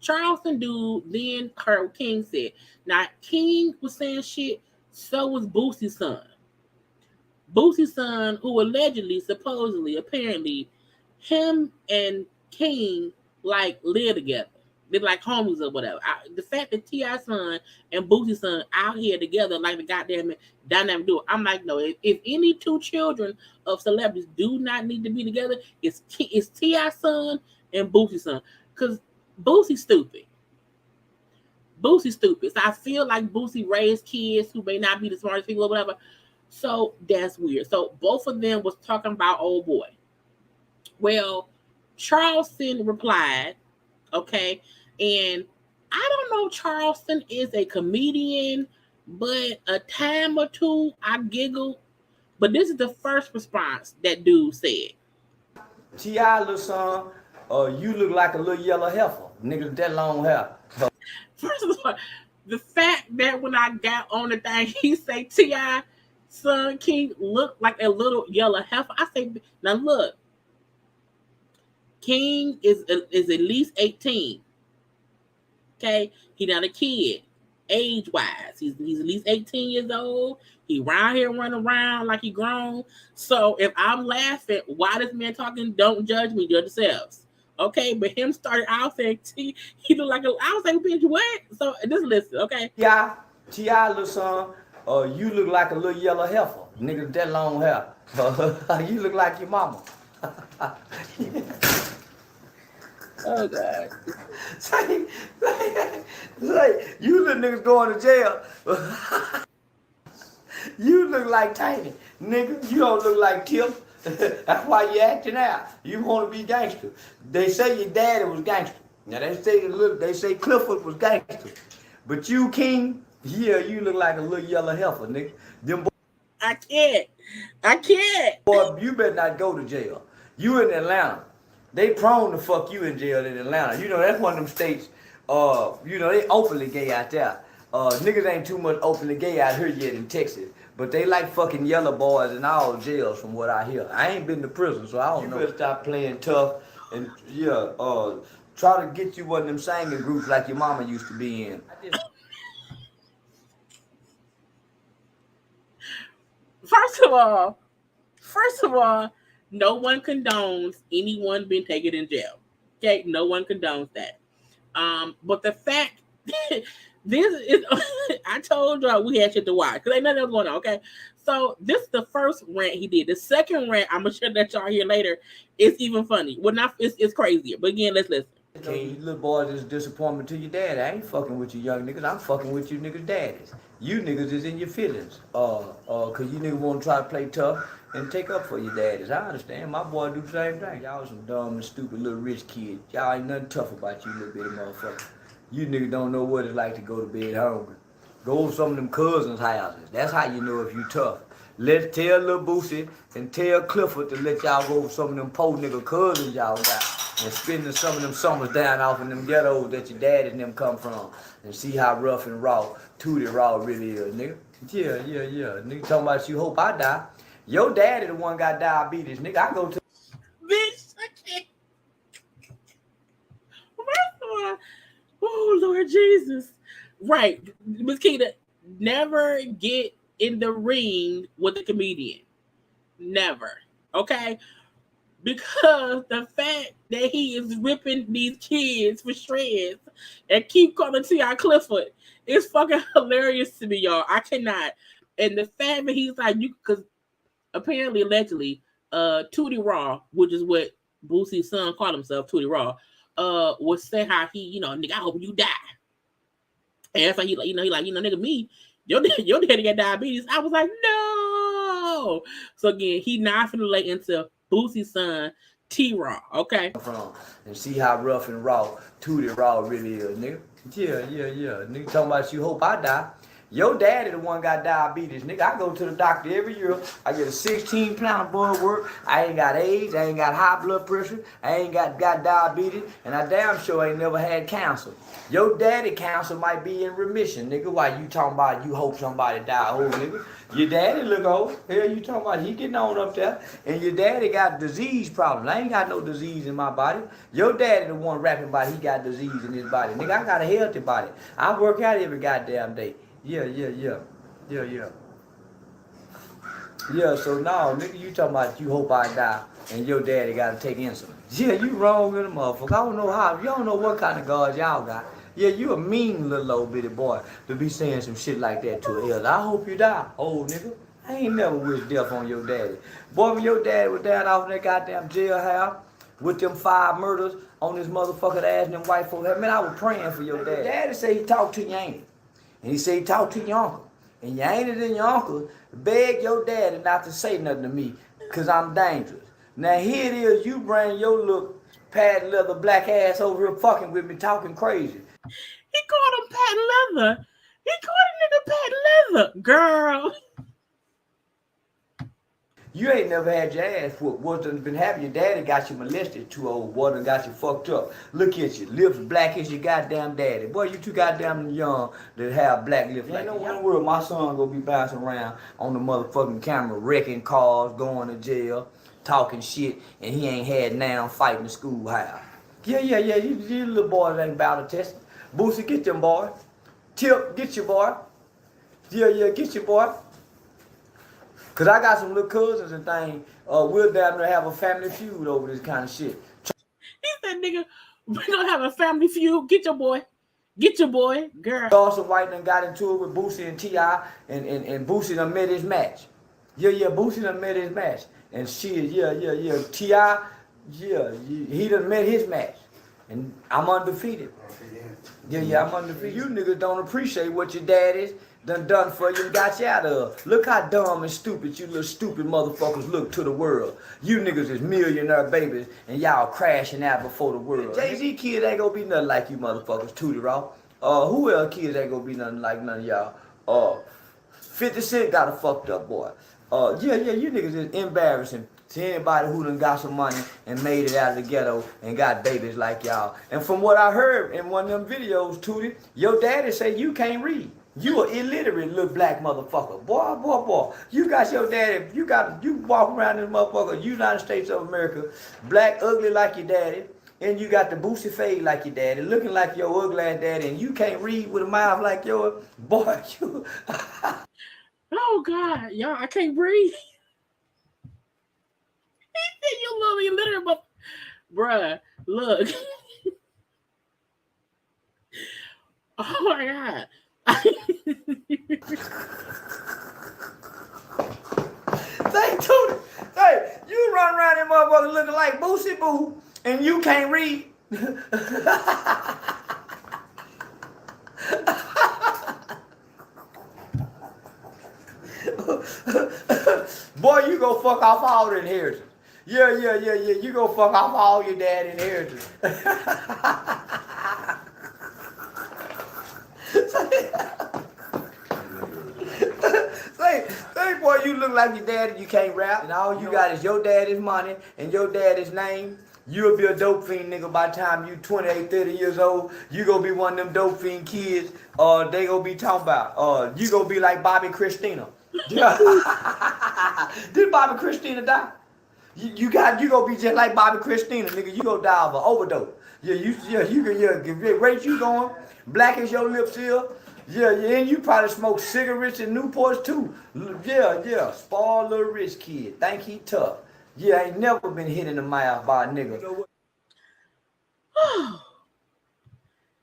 Charleston dude then heard what King said. Now, King was saying shit, so was Boosie's son. Boosie's son, who allegedly, supposedly, apparently, him and King like live together. They're like homies or whatever. The fact that T.I.'s son and Boosie's son out here together like the goddamn dynamic duo, I'm like, no. If any two children of celebrities do not need to be together, it's T.I.'s son and Boosie's son. Because Boosie's stupid. Boosie's stupid. So I feel like Boosie raised kids who may not be the smartest people or whatever. So that's weird. So both of them was talking about old boy. Well, Charleston replied, okay, and I don't know if Charleston is a comedian, but a time or two I giggled. But this is the first response that dude said. T.I. little son, you look like a little yellow heifer. Nigga with that long hair. First of all, the fact that when I got on the thing, he say T.I. son King looked like a little yellow heifer. I say, now look, King is at least 18. Okay, he not a kid, age wise. He's at least 18 years old. He around here running around like he grown. So if I'm laughing, why this man talking? Don't judge me, judge yourselves. Okay, but him started out saying he looked like I was like, bitch, what? So just listen, okay? Yeah, T.I. little son, you look like a little yellow heifer. Nigga with that long hair. You look like your mama. Oh God. Say, you little niggas going to jail. You look like Tiny. Nigga, you don't look like Tip. That's why you acting out. You want to be gangster. They say your daddy was gangster. Now they say Clifford was gangster. But you, King, yeah, you look like a little yellow heifer, nigga. Them I can't. boy, you better not go to jail. You in Atlanta. They prone to fuck you in jail in Atlanta. You know, that's one of them states, you know, they openly gay out there. Niggas ain't too much openly gay out here yet in Texas. But they like fucking yellow boys in all jails from what I hear. I ain't been to prison, so I don't know. You better stop playing tough and, yeah, try to get you one of them singing groups like your mama used to be in. First of all, no one condones anyone being taken in jail. Okay, no one condones that. But the fact this is, I told y'all we had shit to watch because ain't nothing else going on. Okay, so this is the first rant he did. The second rant, I'm gonna share that y'all hear later. It's even funny. Well, not it's crazier. But again, let's listen. Okay, you little boys is disappointment to your dad. I ain't fucking with you young niggas. I'm fucking with you niggas' daddies. You niggas is in your feelings. Cause you niggas wanna try to play tough and take up for your daddies. I understand. My boy do the same thing. Y'all some dumb and stupid little rich kids. Y'all ain't nothing tough about you little bitty motherfuckers. You niggas don't know what it's like to go to bed hungry. Go to some of them cousins' houses. That's how you know if you tough. Let's tell Lil Boosie and tell Clifford to let y'all go to some of them poor nigga cousins y'all got. And spending some of them summers down off in them ghettos that your daddy and them come from. And see how rough and raw, tooty raw really is, nigga. Yeah. Nigga talking about you hope I die. Your daddy the one got diabetes, nigga. I go to... Bitch, I can't. First of all, oh, Lord Jesus. Right. Miss Keita, never get in the ring with a comedian. Never. Okay? Because the fact that he is ripping these kids for shreds and keep calling T.I. Clifford is fucking hilarious to me, y'all. I cannot. And the fact that he's like, you, because apparently, allegedly, Tootie Raw, which is what Boosie's son called himself, Tootie Raw, was saying how he, nigga, I hope you die. And that's like, he like, nigga, me, your daddy got diabetes. I was like, no. So again, he now finna lay into Boosie's son, T-Raw, okay? And see how rough and raw, tooty raw really is, nigga. Yeah. Nigga talking about you hope I die. Your daddy the one got diabetes, nigga. I go to the doctor every year. I get a 16-pound blood work. I ain't got AIDS. I ain't got high blood pressure. I ain't got diabetes. And I damn sure ain't never had cancer. Your daddy cancer might be in remission, nigga. Why you talking about you hope somebody die old, nigga? Your daddy look old. Hell, you talking about he getting on up there. And your daddy got disease problems. I ain't got no disease in my body. Your daddy the one rapping about he got disease in his body. Nigga, I got a healthy body. I work out every goddamn day. Yeah. Yeah, so now, nigga, you talking about you hope I die and your daddy gotta take insulin. Yeah, you wrong with a motherfucker. I don't know how, you don't know what kind of God y'all got. Yeah, you a mean little old bitty boy to be saying some shit like that to an elder. I hope you die, old nigga. I ain't never wished death on your daddy. Boy, when your daddy was down off in that goddamn jailhouse with them 5 murders on his motherfucking ass and them white folks, man, I was praying for your daddy. Daddy say he talked to you, ain't he? And he said he talked to your uncle. And your auntie and your uncle beg your daddy not to say nothing to me because I'm dangerous. Now here it is, you bring your little pad leather black ass over here fucking with me talking crazy. He called him patent leather. He called a nigga patent leather. Girl. You ain't never had your ass whooped. What done been happening? Your daddy got you molested too old. Boy done got you fucked up. Look at you. Lips black as your goddamn daddy. Boy, you too goddamn young to have black lips. Ain't no way in the world my son gonna be bouncing around on the motherfucking camera, wrecking cars, going to jail, talking shit, and he ain't had now fighting the schoolhouse. Yeah. You little boys ain't about to test. Boosie, get them boy. Tip, get your boy. Yeah, get your boy. Cause I got some little cousins and things. We'll damn near have a family feud over this kind of shit. He said, nigga, we're gonna have a family feud. Get your boy. Get your boy. Girl. Also White done got into it with Boosie and T.I. and Boosie done met his match. Yeah, Boosie done met his match. And shit, yeah. T.I., yeah, he done met his match. And I'm undefeated. Yeah, I'm undefeated. You niggas don't appreciate what your daddies done for you and got you out of. Look how dumb and stupid you little stupid motherfuckers look to the world. You niggas is millionaire babies and y'all crashing out before the world. Jay-Z kids ain't gonna be nothing like you motherfuckers, Tootie Raw. Who else kids ain't gonna be nothing like none of y'all? 50 Cent got a fucked up boy. Yeah, you niggas is embarrassing to anybody who done got some money and made it out of the ghetto and got babies like y'all. And from what I heard in one of them videos, Tootie, your daddy say you can't read. You an illiterate little black motherfucker. Boy. You got your daddy, you walk around this motherfucker, United States of America, black, ugly like your daddy, and you got the Boosie fade like your daddy, looking like your ugly ass daddy, and you can't read with a mouth like yours. Boy, you... Oh, God. Y'all, I can't breathe. He said you little illiterate, but... Bruh, look. Oh, my God. Hey, you run around that motherfucker looking like Boosie Boo and you can't read. Boy, you go fuck off all the inheritance. Yeah. You go fuck off all your dad's inheritance. Say, boy, you look like your daddy, you can't rap, and all you got is your daddy's money and your daddy's name. You'll be a dope fiend, nigga, by the time you 28, 30 years old. You gonna be one of them dope fiend kids, they gonna be talking about. You gonna be like Bobby Christina. Did Bobby Christina die? You gonna be just like Bobby Christina, nigga. You gonna die of an overdose. The rate you going, black as your lips here. Yeah, and you probably smoke cigarettes and Newports too. Yeah. Spoiled little rich kid. Think he tough. Yeah, ain't never been hit in the mouth by a nigga.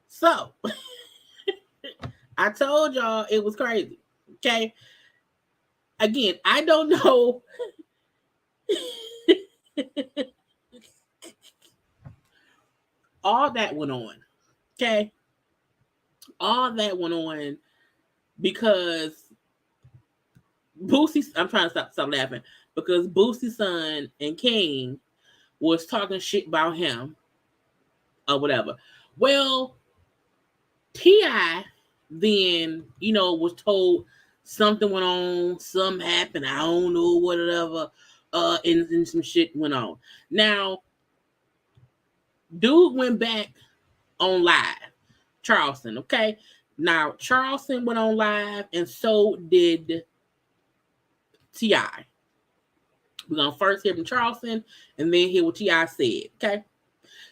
So, I told y'all it was crazy. Okay. Again, I don't know. All that went on. Okay. All that went on because Boosie, I'm trying to stop laughing, because Boosie's son and King was talking shit about him or whatever. Well, T.I. then, was told something went on, something happened, I don't know, whatever, and some shit went on. Now, dude went back on live, Charleston, okay? Now, Charleston went on live, and so did T.I. We're going to first hear from Charleston, and then hear what T.I. said, okay?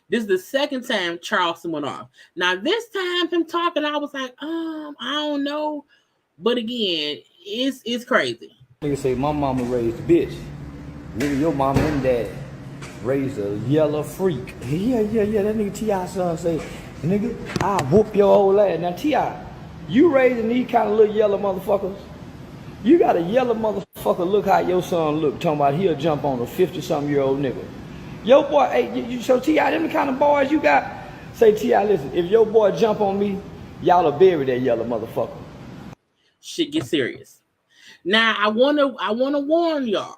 This is the second time Charleston went off. Now, this time, him talking, I was like, I don't know. But again, it's crazy. Nigga say, my mama raised a bitch. Nigga, your mama and dad raised a yellow freak. Yeah. That nigga T.I. son say, nigga, I'll whoop your old ass. Now, T.I., you raising these kind of little yellow motherfuckers? You got a yellow motherfucker, look how your son look, talking about he'll jump on a 50-something-year-old nigga. Your boy, hey, so T.I., them the kind of boys you got? Say, T.I., listen, if your boy jump on me, y'all will bury that yellow motherfucker. Shit get serious. Now, I wanna warn y'all.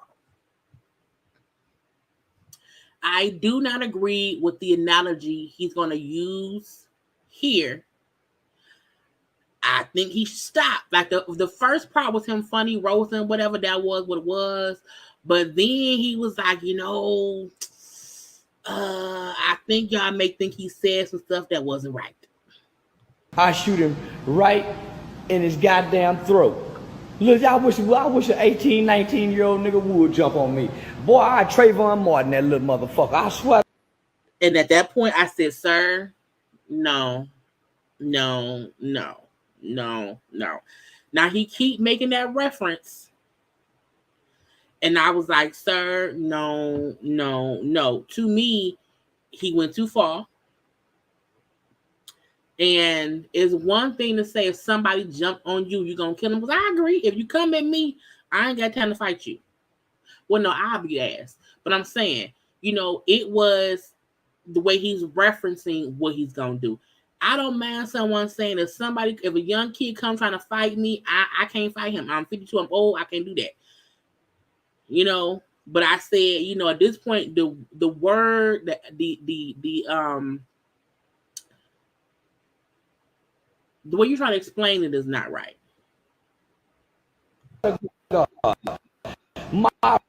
I do not agree with the analogy he's gonna use here. I think he should stop. Like the first part was him funny, roasting, whatever that was, what it was. But then he was like, I think y'all may think he said some stuff that wasn't right. I shoot him right in his goddamn throat. Look, I wish an 18, 19-year-old nigga would jump on me. Boy, I Trayvon Martin, that little motherfucker. I swear. And at that point, I said, sir, no. Now he keep making that reference. And I was like, sir, no. To me, he went too far. And it's one thing to say if somebody jumped on you, you're going to kill him. Because I agree. If you come at me, I ain't got time to fight you. Well, no, I'll be ass. But I'm saying, it was the way he's referencing what he's going to do. I don't mind someone saying if a young kid comes trying to fight me, I can't fight him. I'm 52, I'm old, I can't do that. But I said, at this point, the word, the way you're trying to explain it is not right. My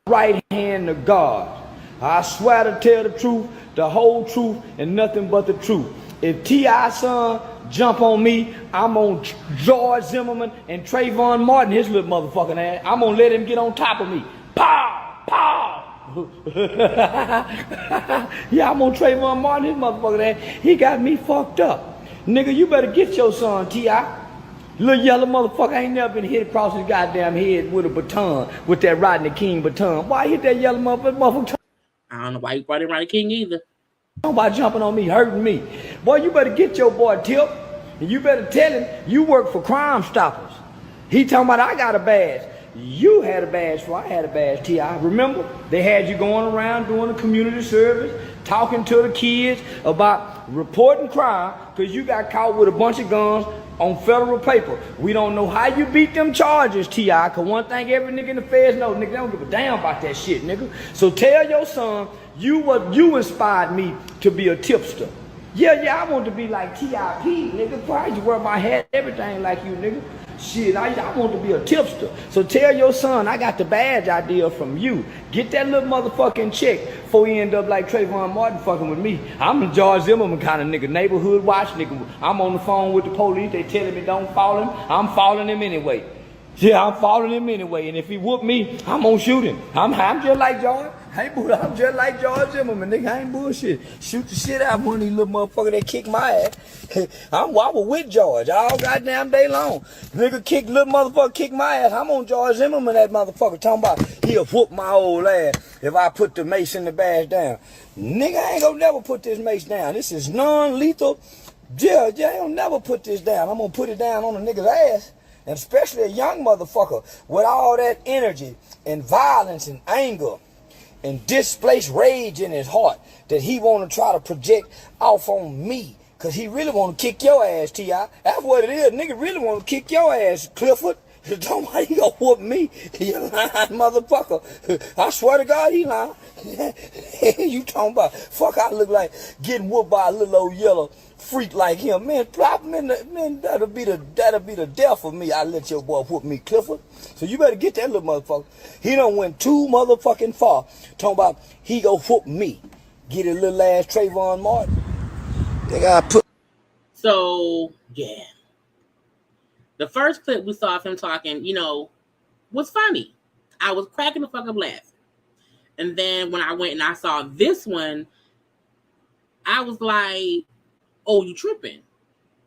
right hand to God. I swear to tell the truth, the whole truth, and nothing but the truth. If T.I. son jump on me, I'm on George Zimmerman and Trayvon Martin, his little motherfucking ass. I'm gonna let him get on top of me. Pow! Pow! Yeah, I'm on Trayvon Martin, his motherfucking ass. He got me fucked up. Nigga, you better get your son, T.I. Little yellow motherfucker ain't never been hit across his goddamn head with a baton, with that Rodney King baton. Why hit that yellow motherfucker? I don't know why you brought in Rodney King either. Nobody jumping on me, hurting me. Boy, you better get your boy Tip, and you better tell him you work for Crime Stoppers. He talking about I got a badge. You had a badge before I had a badge, T.I. Remember? They had you going around doing a community service, talking to the kids about reporting crime because you got caught with a bunch of guns on federal paper. We don't know how you beat them charges, T.I., because one thing every nigga in the feds know, nigga, they don't give a damn about that shit, nigga. So tell your son, you inspired me to be a tipster. Yeah, I want to be like T.I.P., nigga. Why you wear my hat, everything like you, nigga? Shit, I want to be a tipster. So tell your son I got the badge idea from you. Get that little motherfucking check before he end up like Trayvon Martin fucking with me. I'm a George Zimmerman kind of nigga, neighborhood watch nigga. I'm on the phone with the police. They telling me don't follow him. I'm following him anyway. Yeah, I'm following him anyway. And if he whoop me, I'm gonna shoot him. I'm just like George. I'm just like George Zimmerman, nigga. I ain't bullshit. Shoot the shit out of one of these little motherfuckers that kick my ass. I was with George all goddamn day long. Nigga little motherfucker kick my ass. I'm on George Zimmerman, that motherfucker. Talking about he'll whoop my old ass if I put the mace and the badge down. Nigga, I ain't gonna never put this mace down. This is non-lethal. Yeah, I ain't gonna never put this down. I'm gonna put it down on a nigga's ass. And especially a young motherfucker with all that energy and violence and anger and displaced rage in his heart that he want to try to project off on me. Because he really want to kick your ass, T.I. That's what it is. Nigga really want to kick your ass, Clifford. Nobody gonna whoop me. You lying motherfucker. I swear to God, he lying. You talking about, fuck, I look like getting whooped by a little old yellow freak like him. Man, that'll be the death of me. I let your boy whoop me, Clifford. So you better get that little motherfucker. He done went too motherfucking far. Talking about he go whoop me. Get a little ass Trayvon Martin. They gotta put. So, yeah. The first clip we saw of him talking, was funny. I was cracking the fuck up laughing. And then when I went and I saw this one, I was like, oh, you tripping.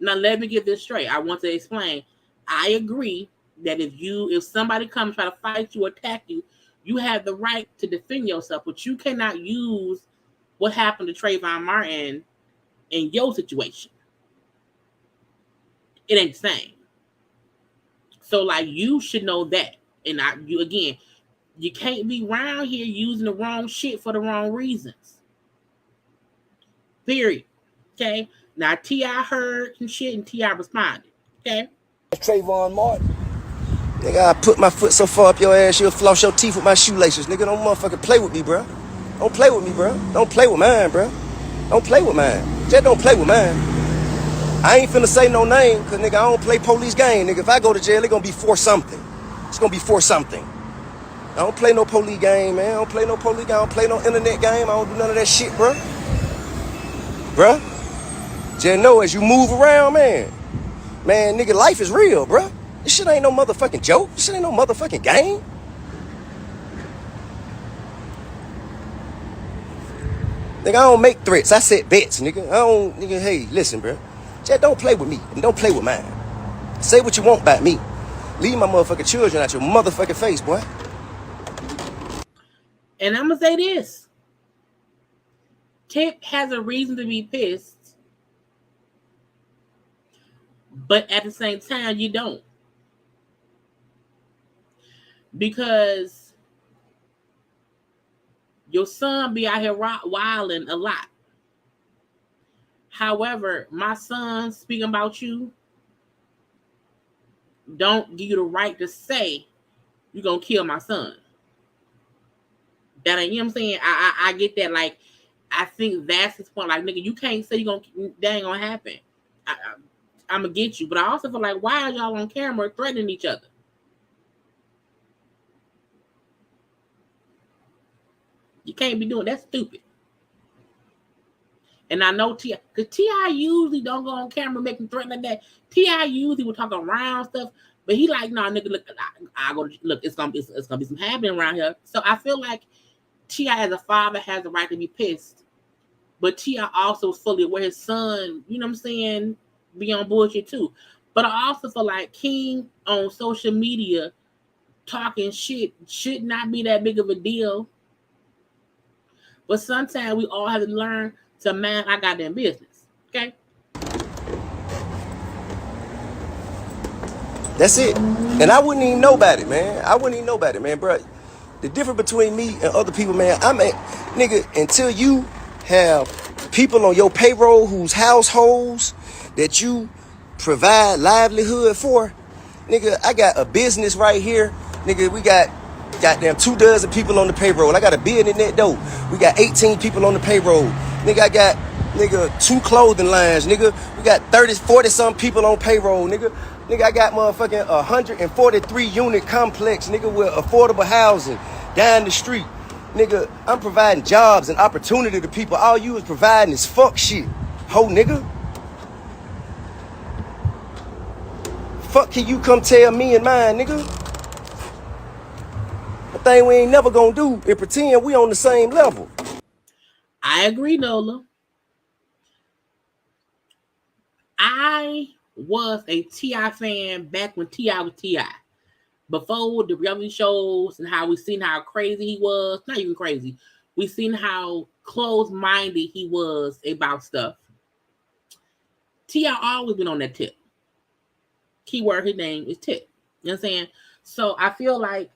Now, let me get this straight. I want to explain. I agree that if somebody comes try to fight you, attack you, you have the right to defend yourself, but you cannot use what happened to Trayvon Martin in your situation. It ain't the same. So, like, you should know that. And you can't be around here using the wrong shit for the wrong reasons. Period. Okay? Now, T.I. heard some shit and T.I. responded. Okay? Trayvon Martin. Nigga, I put my foot so far up your ass, you'll floss your teeth with my shoelaces. Nigga, don't motherfucking play with me, bro. Don't play with me, bro. Don't play with mine, bro. Don't play with mine. Just don't play with mine. I ain't finna say no name, cause nigga, I don't play police game. Nigga, if I go to jail, it gonna be for something. It's gonna be for something. I don't play no police game, man. I don't play no police game. I don't play no internet game. I don't do none of that shit, bro. Bruh. Just know as you move around, man, nigga, life is real, bruh. This shit ain't no motherfucking joke. This shit ain't no motherfucking game. Nigga, I don't make threats. I set bets, nigga. Hey, listen, bruh. Just don't play with me and don't play with mine. Say what you want about me. Leave my motherfucking children out your motherfucking face, boy. And I'm going to say this. Tip has a reason to be pissed. But at the same time, you don't. Because your son be out here wilding a lot. However, my son speaking about you don't give you the right to say you're going to kill my son. That ain't, you know what I'm saying? I get that. Like, I think that's his point. Like, nigga, you can't say that ain't going to happen. I'm going to get you. But I also feel like, why are y'all on camera threatening each other? You can't be doing that. That's stupid. And I know T.I., because T.I. usually don't go on camera making threats like that. T.I. usually will talk around stuff, but he like, nah, nigga, look, it's gonna be some happening around here. So I feel like T.I. as a father has the right to be pissed, but T.I. also fully aware his son, you know what I'm saying, be on bullshit too. But I also feel like King on social media talking shit should not be that big of a deal. But sometimes we all have to learn to mind our goddamn business. Okay? That's it. And I wouldn't even know about it, man. Bro. The difference between me and other people, man, nigga, until you have people on your payroll whose households that you provide livelihood for, nigga, I got a business right here. Nigga, we got goddamn 24 people on the payroll. I got a building that dope. We got 18 people on the payroll. Nigga, I got, 2 clothing lines. Nigga, we got 30, 40 some people on payroll. Nigga, I got motherfucking 143 unit complex, nigga, with affordable housing down the street. Nigga, I'm providing jobs and opportunity to people. All you is providing is fuck shit. Ho, nigga. Fuck can you come tell me and mine, nigga? The thing we ain't never gonna do is pretend we on the same level. I agree, Nola. I was a T.I. fan back when T.I. was T.I. Before the reality shows and how we seen how crazy he was. Not even crazy. We seen how closed-minded he was about stuff. T.I. always been on that tip. Keyword, his name is tip. You know what I'm saying? So I feel like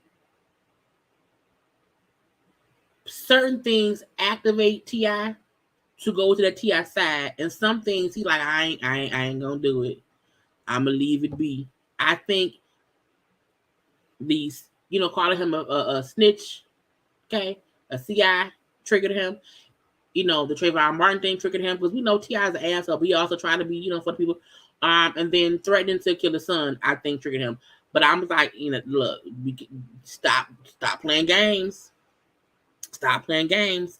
certain things activate T.I. to go to the T.I. side, and some things he like, I ain't gonna do it. I'm gonna leave it be. I think these, calling him a snitch, okay, a CI triggered him. The Trayvon Martin thing triggered him because we know T.I. is an asshole, but he also trying to be, for the people. And then threatening to kill his son, I think triggered him. But I'm like, look, stop playing games. Stop playing games.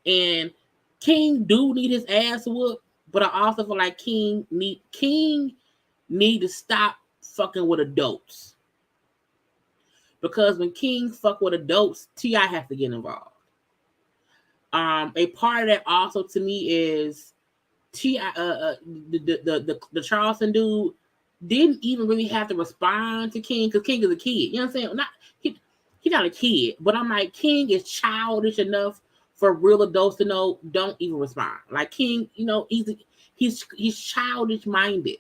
And King do need his ass whooped, but I also feel like King need to stop fucking with adults. Because when King fuck with adults, T.I. has to get involved. A part of that also to me is T.I. The Charleston dude didn't even really have to respond to King because King is a kid. You know what I'm saying? He's not a kid, but I'm like, King is childish enough for real adults to know. Don't even respond. Like King, he's childish minded.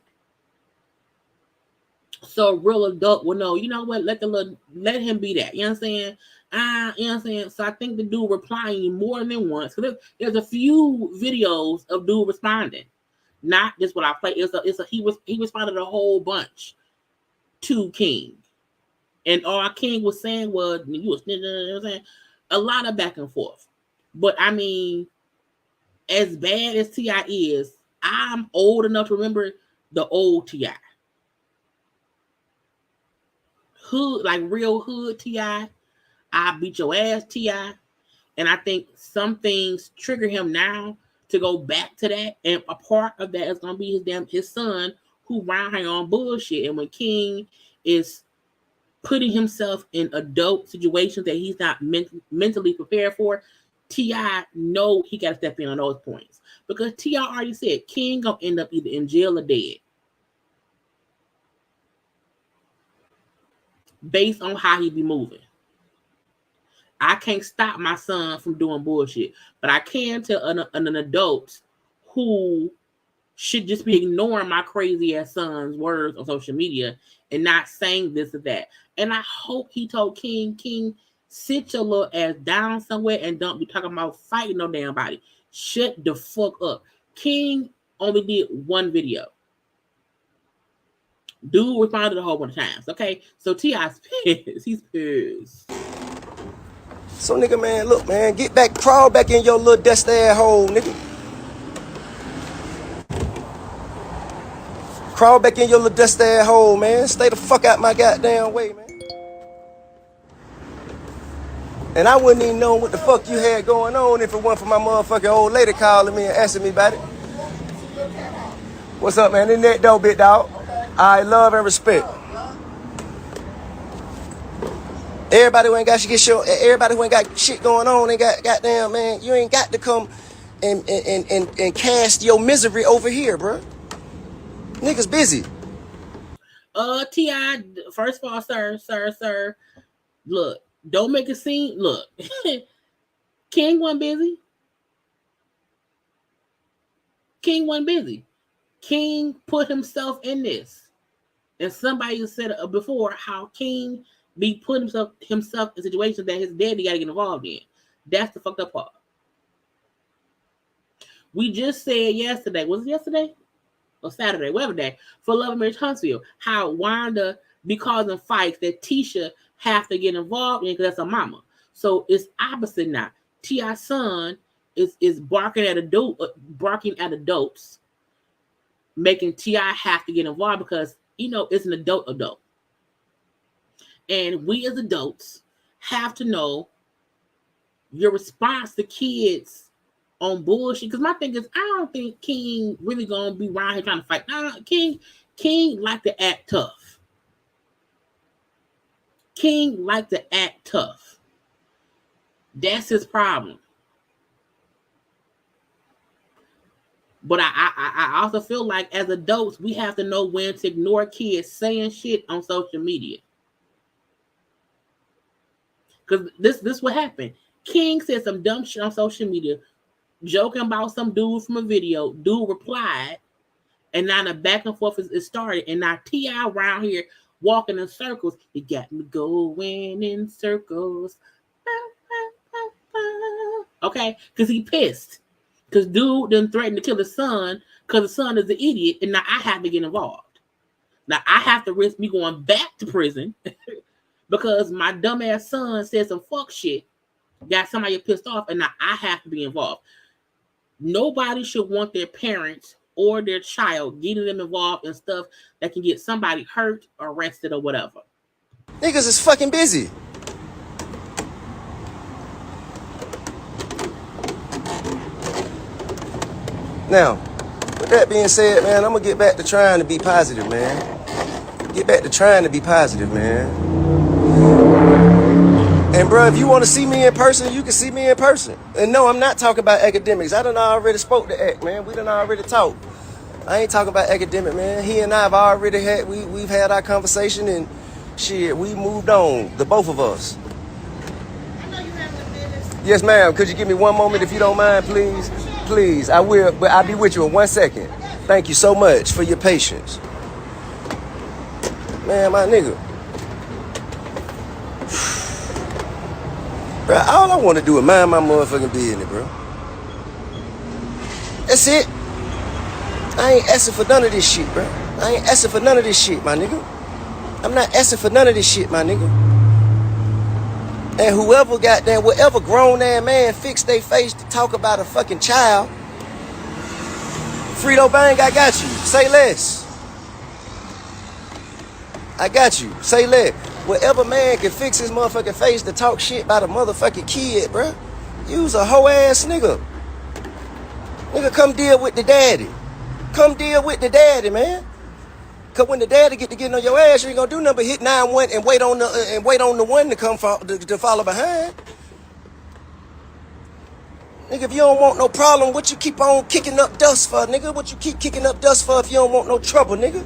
So a real adult will know, you know what, let him be that. You know what I'm saying? You know what I'm saying? So I think the dude replying more than once. Because there's a few videos of dude responding. Not just what I played. He responded a whole bunch to King. And all King was saying was, you was, you know what I'm saying? A lot of back and forth. But I mean, as bad as T.I. is, I'm old enough to remember the old T.I. Hood, like real hood T.I. I beat your ass T.I. And I think some things trigger him now to go back to that. And a part of that is going to be his son who around here on bullshit. And when King is putting himself in adult situations that he's not mentally prepared for, T.I. know he got to step in on those points. Because T.I. already said King going to end up either in jail or dead. Based on how he be moving. I can't stop my son from doing bullshit, but I can tell an adult who should just be ignoring my crazy ass son's words on social media and not saying this or that. And I hope he told King, sit your little ass down somewhere and don't be talking about fighting no damn body. Shut the fuck up. King only did one video. Dude responded a whole bunch of times. Okay, so T.I.'s pissed. He's pissed. So nigga, man, look, man, get back, crawl back in your little dusty ass hole, nigga. Crawl back in your little dusty ass hole, man. Stay the fuck out my goddamn way, man. And I wouldn't even know what the fuck you had going on if it wasn't for my motherfucking old lady calling me and asking me about it. What's up, man? In that dough, big dog. I love and respect. Everybody who ain't got everybody who ain't got shit going on ain't got goddamn, man. You ain't got to come and cast your misery over here, bro. Niggas busy. T.I., first of all, sir, look, don't make a scene. Look, King wasn't busy. King put himself in this. And somebody said before how King be putting himself in situations that his daddy got to get involved in. That's the fucked up part. We just said yesterday, was it yesterday? Or Saturday, whatever day, for Love and Marriage Huntsville, how Wanda be causing fights that Tisha have to get involved in because that's her mama. So it's opposite now. T.I.'s son is barking at adults, making T.I. have to get involved because it's an adult. And we as adults have to know your response to kids on bullshit. Because my thing is, I don't think King really gonna be around here trying to fight. No, King like to act tough. King like to act tough. That's his problem. But I also feel like as adults, we have to know when to ignore kids saying shit on social media. Because this what happened. King said some dumb shit on social media, joking about some dude from a video. Dude replied, and now the back and forth is started. And now T.I. around here walking in circles. He got me going in circles. Okay, because he pissed. Because dude done threatened to kill his son because the son is an idiot, and now I have to get involved. Now I have to risk me going back to prison because my dumbass son said some fuck shit, got somebody pissed off, and now I have to be involved. Nobody should want their parents or their child getting them involved in stuff that can get somebody hurt, arrested, or whatever. Niggas is fucking busy. Now, with that being said, man, I'm gonna get back to trying to be positive, man. Get back to trying to be positive, man. And bro, if you want to see me in person, you can see me in person. And no, I'm not talking about academics. I done already spoke to Act, man. We done already talked. I ain't talking about academic, man. He and I have already had, we've had our conversation, and shit, we moved on, the both of us. I know you having a business. Yes, ma'am. Could you give me one moment if you don't mind, please? Please, I will, but I'll be with you in 1 second. Thank you so much for your patience. Man, my nigga. Bro, all I want to do is mind my motherfucking business, bro. That's it. I ain't asking for none of this shit, bro. I ain't asking for none of this shit, my nigga. I'm not asking for none of this shit, my nigga. And whoever goddamn, whatever grown-ass man fix their face to talk about a fucking child, Frito Bang, I got you. Say less. I got you. Say less. Whatever man can fix his motherfucking face to talk shit about a motherfucking kid, bruh, you's a hoe ass nigga. Nigga, come deal with the daddy. Come deal with the daddy, man. Cause when the daddy get to getting on your ass, you ain't gonna do nothing but hit 9-1 and wait on the one to come to follow behind. Nigga, if you don't want no problem, what you keep on kicking up dust for, nigga? What you keep kicking up dust for if you don't want no trouble, nigga?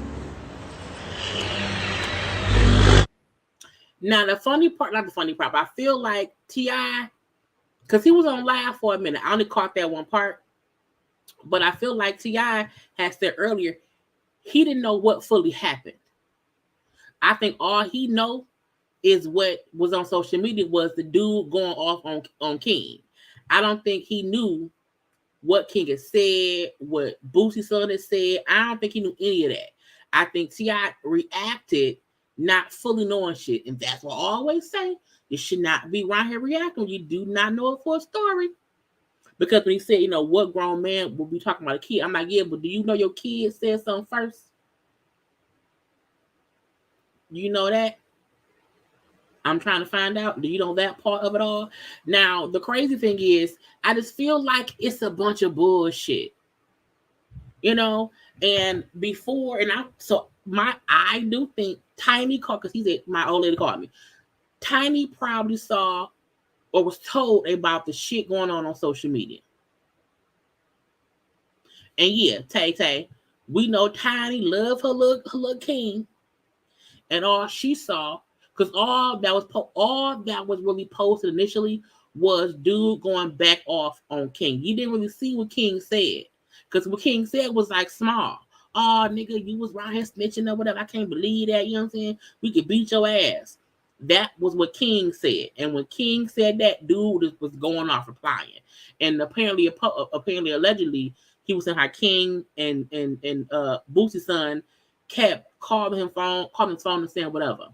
Now, the funny part, not the funny part, but I feel like T.I., because he was on live for a minute. I only caught that one part. But I feel like T.I. had said earlier, he didn't know what fully happened. I think all he know is what was on social media was the dude going off on King. I don't think he knew what King had said, what Boosie's son had said. I don't think he knew any of that. I think T.I. reacted not fully knowing shit. And that's what I always say. You should not be around here reacting. You do not know it for a story. Because when he said, you know, what grown man will be talking about a kid? I'm like, yeah, but do you know your kid said something first? You know that? I'm trying to find out. Do you know that part of it all? Now, the crazy thing is, I just feel like it's a bunch of bullshit. You know? And before, and I do think Tiny called, because my old lady called me. Tiny probably saw or was told about the shit going on social media. And yeah, Tay, we know Tiny loved her little King. And all she saw, because all that was really posted initially was dude going back off on King. You didn't really see what King said. Because what King said was like small. Oh, nigga, you was around here snitching or whatever. I can't believe that. You know what I'm saying? We could beat your ass. That was what King said. And when King said that, dude was going off replying. And apparently, allegedly, he was saying how King and Boosie's son kept calling his phone and saying whatever.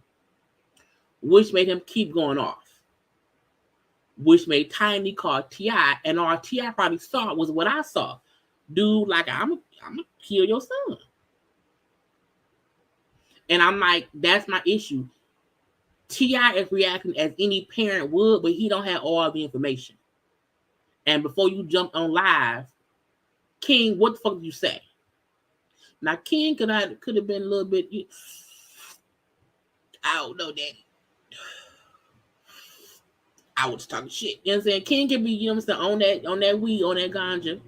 Which made him keep going off. Which made Tiny call T.I. And all T.I. probably saw was what I saw. Dude, like, I'm gonna kill your son. And I'm like, that's my issue. T.I. is reacting as any parent would, but he don't have all the information. And before you jump on live, King, what the fuck did you say? Now, King could have been a little bit, I don't know, Daddy. I was talking shit. You know what I'm saying? King can be, you know what I'm saying, on that weed, on that ganja.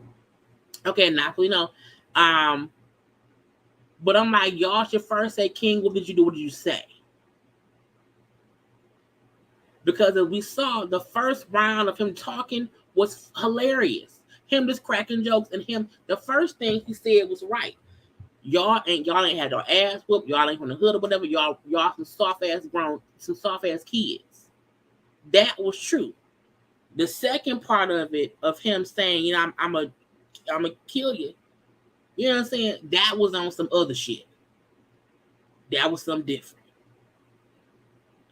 Okay, now, you know. But I'm like, y'all should first say, King, what did you do? What did you say? Because as we saw, the first round of him talking was hilarious. Him just cracking jokes, and him, the first thing he said was right. Y'all ain't had your ass whooped. Y'all ain't from the hood or whatever. Y'all some soft ass kids. That was true. The second part of it, of him saying, you know, I'm a kill you. You know what I'm saying? That was on some other shit. That was something different.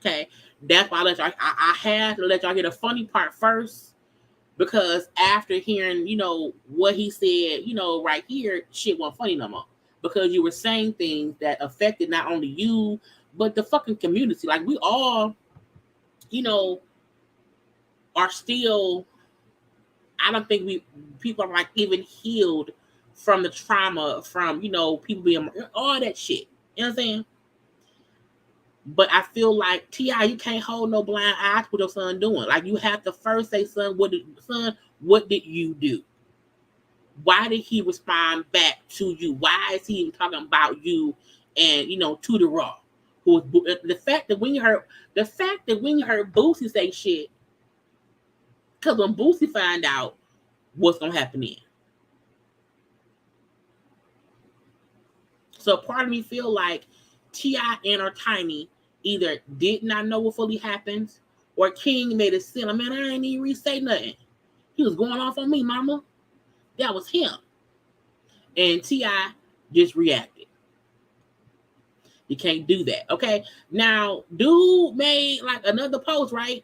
Okay, that's why I had to let y'all hear the funny part first, because after hearing, what he said, right here, shit wasn't funny no more. Because you were saying things that affected not only you, but the fucking community. Like, we all, are still, I don't think people are like even healed from the trauma from, people being, all that shit. You know what I'm saying? But I feel like, T.I., you can't hold no blind eye to what your son doing. Like, you have to first say, son, what did you do? Why did he respond back to you? Why is he even talking about you and, to the raw? Who was the fact that when you heard Boosie say shit, because when Boosie find out what's gonna happen then. So part of me feel like T.I. and or Tiny either did not know what fully happened, or King made it silly. Man, I ain't even re-say nothing. He was going off on me, mama. That was him. And T.I. just reacted. You can't do that. Okay. Now, dude made like another post, right?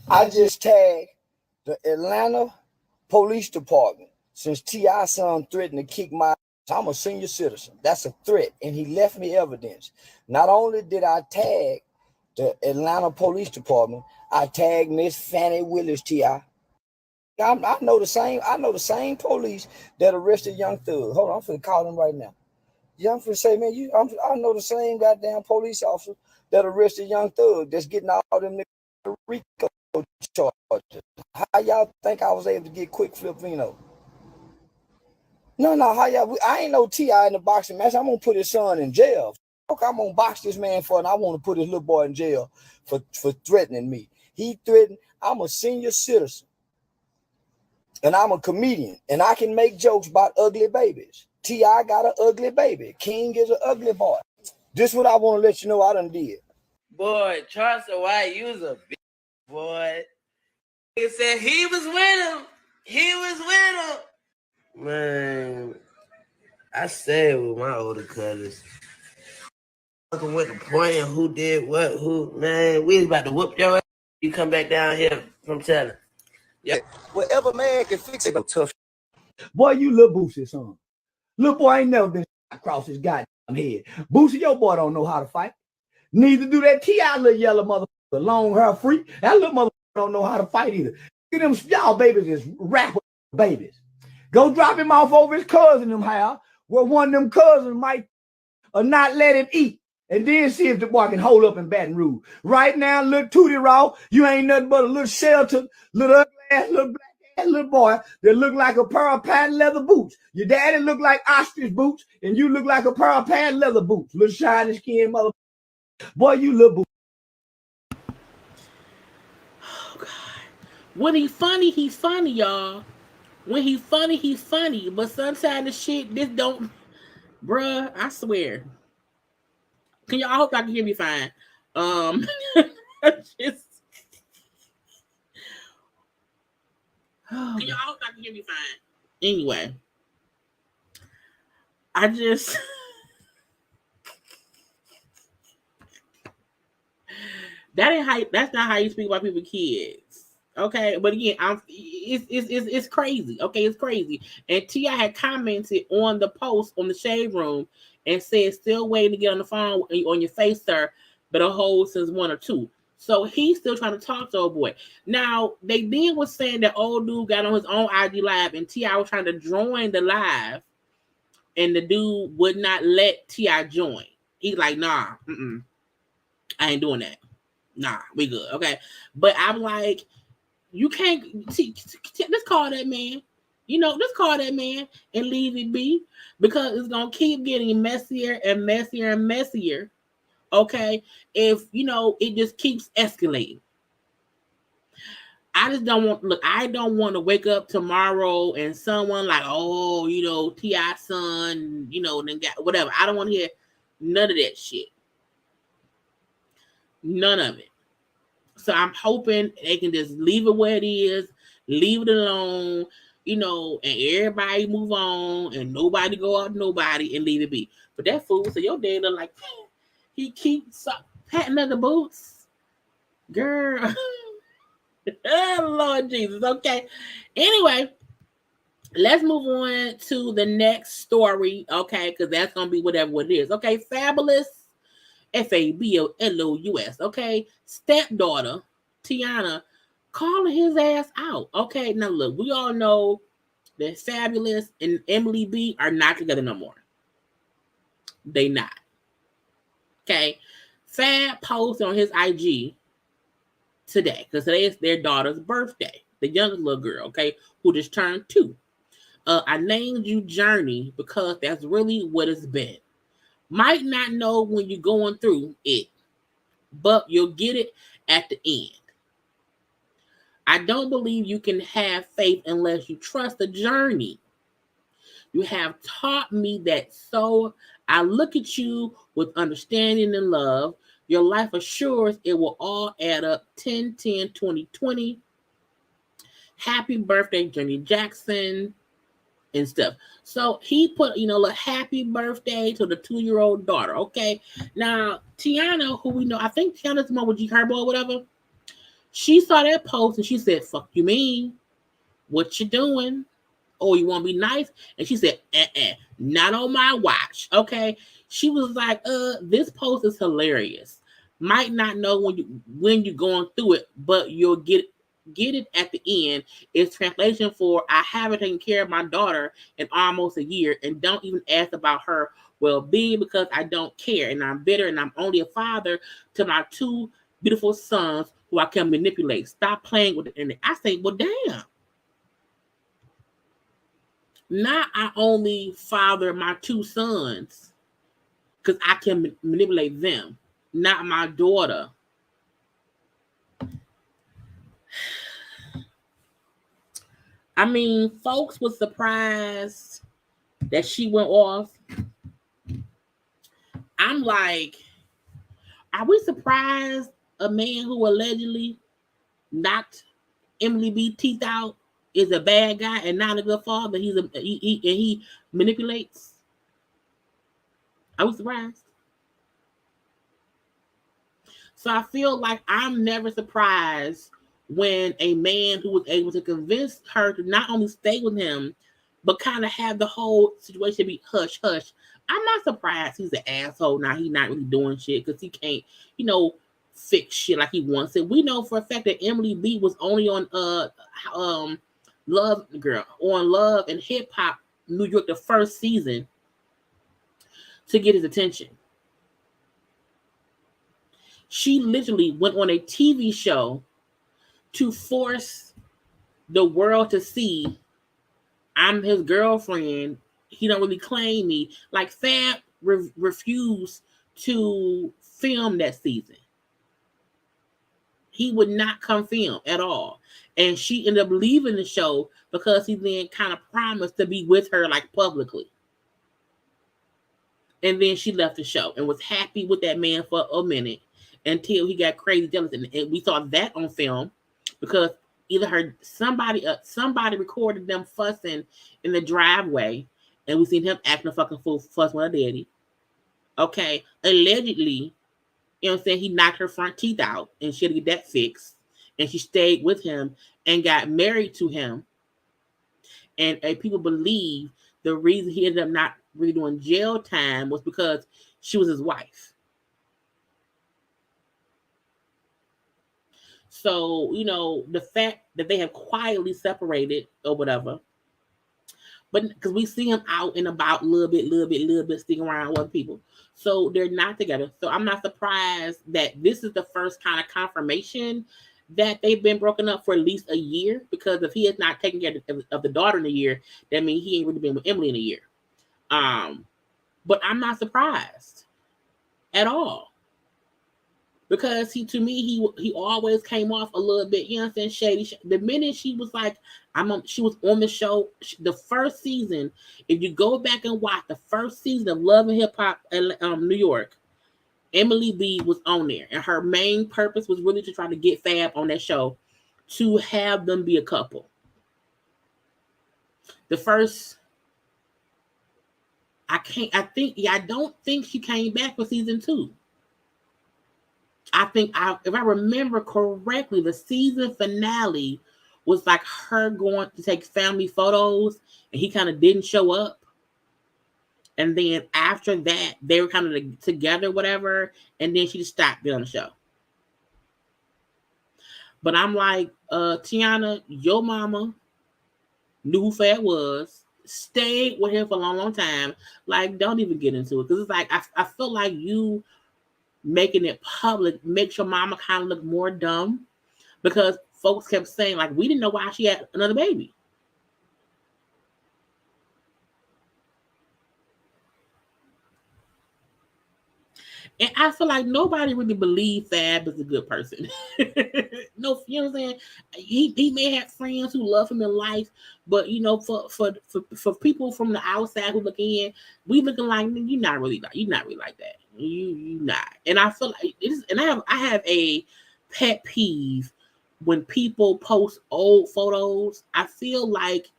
I just tagged the Atlanta Police Department since T.I. son threatened to kick my ass. I'm a senior citizen. That's a threat, and he left me evidence. Not only did I tag the Atlanta Police Department, I tagged Miss Fannie Willis, T.I. I know the same police that arrested Young Thug. Hold on, I'm finna call them right now. I'm finna say, man, I know the same goddamn police officer that arrested Young Thug that's getting all them niggas RICO charges. How y'all think I was able to get quick flip Vino? No, how y'all? I ain't no T.I. in the boxing match. I'm gonna put his son in jail. Okay, I'm gonna box this man for, and I want to put his little boy in jail for threatening me. He threatened. I'm a senior citizen, and I'm a comedian, and I can make jokes about ugly babies. T.I. got an ugly baby. King is an ugly boy. This what I want to let you know I done did. Boy, Charles White, you was a bitch, boy. He said he was with him. He was with him. Man, I stayed with my older cousins. Fucking with the point of who did what, man, we was about to whoop your ass. You come back down here from telling. Yeah. Whatever man can fix it, tough. Boy, you little Boosie son. Little boy ain't never been across his goddamn head. Boosie, your boy don't know how to fight. Neither do that T.I. little yellow motherfucker, long hair freak. That little motherfucker don't know how to fight either. Look at them, y'all babies is rapper babies. Go drop him off over his cousin them house, where one of them cousins might or not let him eat. And then see if the boy can hold up in Baton Rouge. Right now, little Tootie Raw, you ain't nothing but a little sheltered, little ugly ass, little black ass little boy that look like a pair of patent leather boots. Your daddy look like ostrich boots, and you look like a pair of patent leather boots. Little shiny skin mother. Boy, you little boots. Oh, God. When he's funny, y'all. When he's funny. But sometimes the shit, this don't... Bruh, I swear. I hope y'all can hear me fine. Just... I hope y'all can hear me fine. Anyway. I just... That's not how you speak about people's kids. Okay, but again, it's crazy. Okay, it's crazy. And T.I. had commented on the post on the Shade Room and said, still waiting to get on the phone on your face, sir, but a hold since 1 or 2. So he's still trying to talk to old boy. Now, they then was saying that old dude got on his own IG live and T.I. was trying to join the live and the dude would not let T.I. join. He's like, nah, I ain't doing that. Nah, we good. Okay. But I'm like, you can't let's call that man. Let's call that man and leave it be, because it's gonna keep getting messier and messier and messier. Okay. If it just keeps escalating. I just don't want to wake up tomorrow and someone like, oh, T.I. son, then got whatever. I don't want to hear none of that shit. None of it. So I'm hoping they can just leave it where it is, leave it alone. and everybody move on and nobody go out nobody and leave it be. But that fool, so your dad look like, he keeps patting at the boots. Girl. Oh, Lord Jesus. Okay. Anyway, let's move on to the next story. Okay. Because that's going to be whatever it is. Okay. Fabulous. Fabulous. Okay. Stepdaughter, Tiana, calling his ass out. Okay. Now, look, we all know that Fabulous and Emily B are not together no more. They not. Okay. Fab posted on his IG today, because today is their daughter's birthday, the youngest little girl, okay, who just turned 2. I named you Journey because that's really what it's been. Might not know when you're going through it, but you'll get it at the end. I don't believe you can have faith unless you trust the journey. You have taught me that, so I look at you with understanding and love. Your life assures it will all add up. 10, 10, 20, 20. Happy birthday, Journey Jackson, and stuff. So he put, a happy birthday to the 2-year-old daughter. Okay. Now, Tiana, who we know, I think Tiana's the one with G Herbo or whatever. She saw that post and she said, fuck you mean? What you doing? Oh, you want to be nice? And she said, not on my watch. Okay. She was like, this post is hilarious. Might not know when you're going through it, but you'll get it at the end. It's translation for, I haven't taken care of my daughter in almost a year and don't even ask about her well-being because I don't care. And I'm bitter and I'm only a father to my 2 beautiful sons who I can manipulate. Stop playing with it. And I say, well, damn. Not I only father my 2 sons because I can manipulate them. Not my daughter. I mean, folks were surprised that she went off. I'm like, are we surprised a man who allegedly knocked Emily B teeth out is a bad guy and not a good father? He manipulates. Are we surprised? So I feel like I'm never surprised when a man who was able to convince her to not only stay with him, but kind of have the whole situation be hush hush. I'm not surprised he's an asshole. Now he's not really doing shit because he can't, fix shit like he wants it. We know for a fact that Emily B was only on Love and Hip Hop New York the first season to get his attention. She literally went on a TV show to force the world to see I'm his girlfriend. He don't really claim me. Like Fab refused to film that season. He would not come film at all. And she ended up leaving the show because he then kind of promised to be with her like publicly. And then she left the show and was happy with that man for a minute until he got crazy jealous. And we saw that on film because either somebody recorded them fussing in the driveway, and we seen him acting a fucking fool, fussing with her daddy. Okay, allegedly, he knocked her front teeth out, and she had to get that fixed, and she stayed with him and got married to him. And people believe the reason he ended up not really doing jail time was because she was his wife. So, the fact that they have quietly separated or whatever, but because we see him out and about a little bit, sticking around with other people. So they're not together. So I'm not surprised that this is the first kind of confirmation that they've been broken up for at least a year, because if he is not taking care of the daughter in a year, that means he ain't really been with Emily in a year. But I'm not surprised at all. Because he always came off a little bit, shady. The minute she was like, she was on the show, the first season. If you go back and watch the first season of Love and Hip Hop New York, Emily B was on there, and her main purpose was really to try to get Fab on that show to have them be a couple. The first, I don't think she came back for season 2. If I remember correctly, the season finale was like her going to take family photos, and he kind of didn't show up. And then after that, they were kind of together, whatever. And then she just stopped being on the show. But I'm like, Tiana, your mama knew who Fat was, stayed with him for a long, long time. Like, don't even get into it. Because it's like, I feel like you making it public makes your mama kind of look more dumb. Because folks kept saying, like, we didn't know why she had another baby. And I feel like nobody really believed Fab is a good person. No, you know what I'm saying? He may have friends who love him in life, but you know, for people from the outside who look in, we looking like you're not really like that. You not. And I feel like it is. And I have a pet peeve when people post old photos. I feel like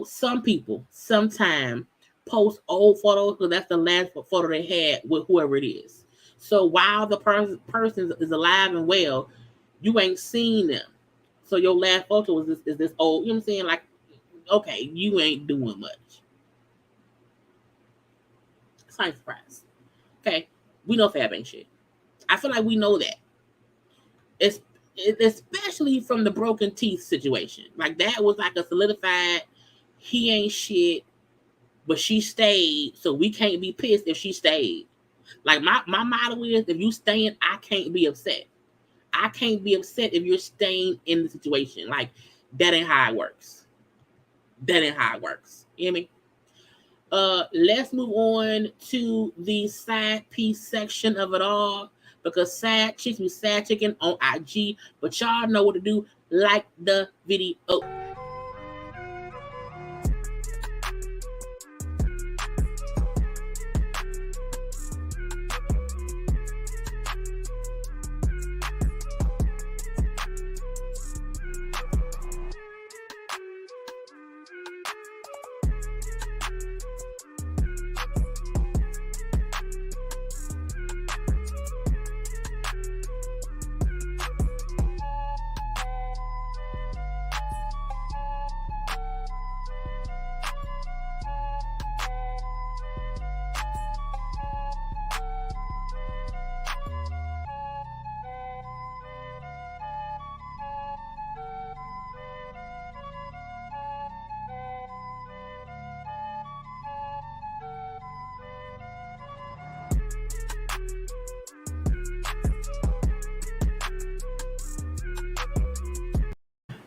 some people sometimes post old photos because that's the last photo they had with whoever it is. So while the person is alive and well, you ain't seen them. So your last photo is this old, you know what I'm saying? Like, okay, you ain't doing much. It's not a surprise. Okay, we know Fab ain't shit. I feel like we know that. Especially from the broken teeth situation. Like, that was like a solidified, he ain't shit, but she stayed, so we can't be pissed if she stayed. Like, my motto is, if you staying, I can't be upset. I can't be upset if you're staying in the situation. Like, that ain't how it works. That ain't how it works. You hear me? Let's move on to the side piece section of it all, because sad chicks be sad chicken on IG, but y'all know what to do. Like the video.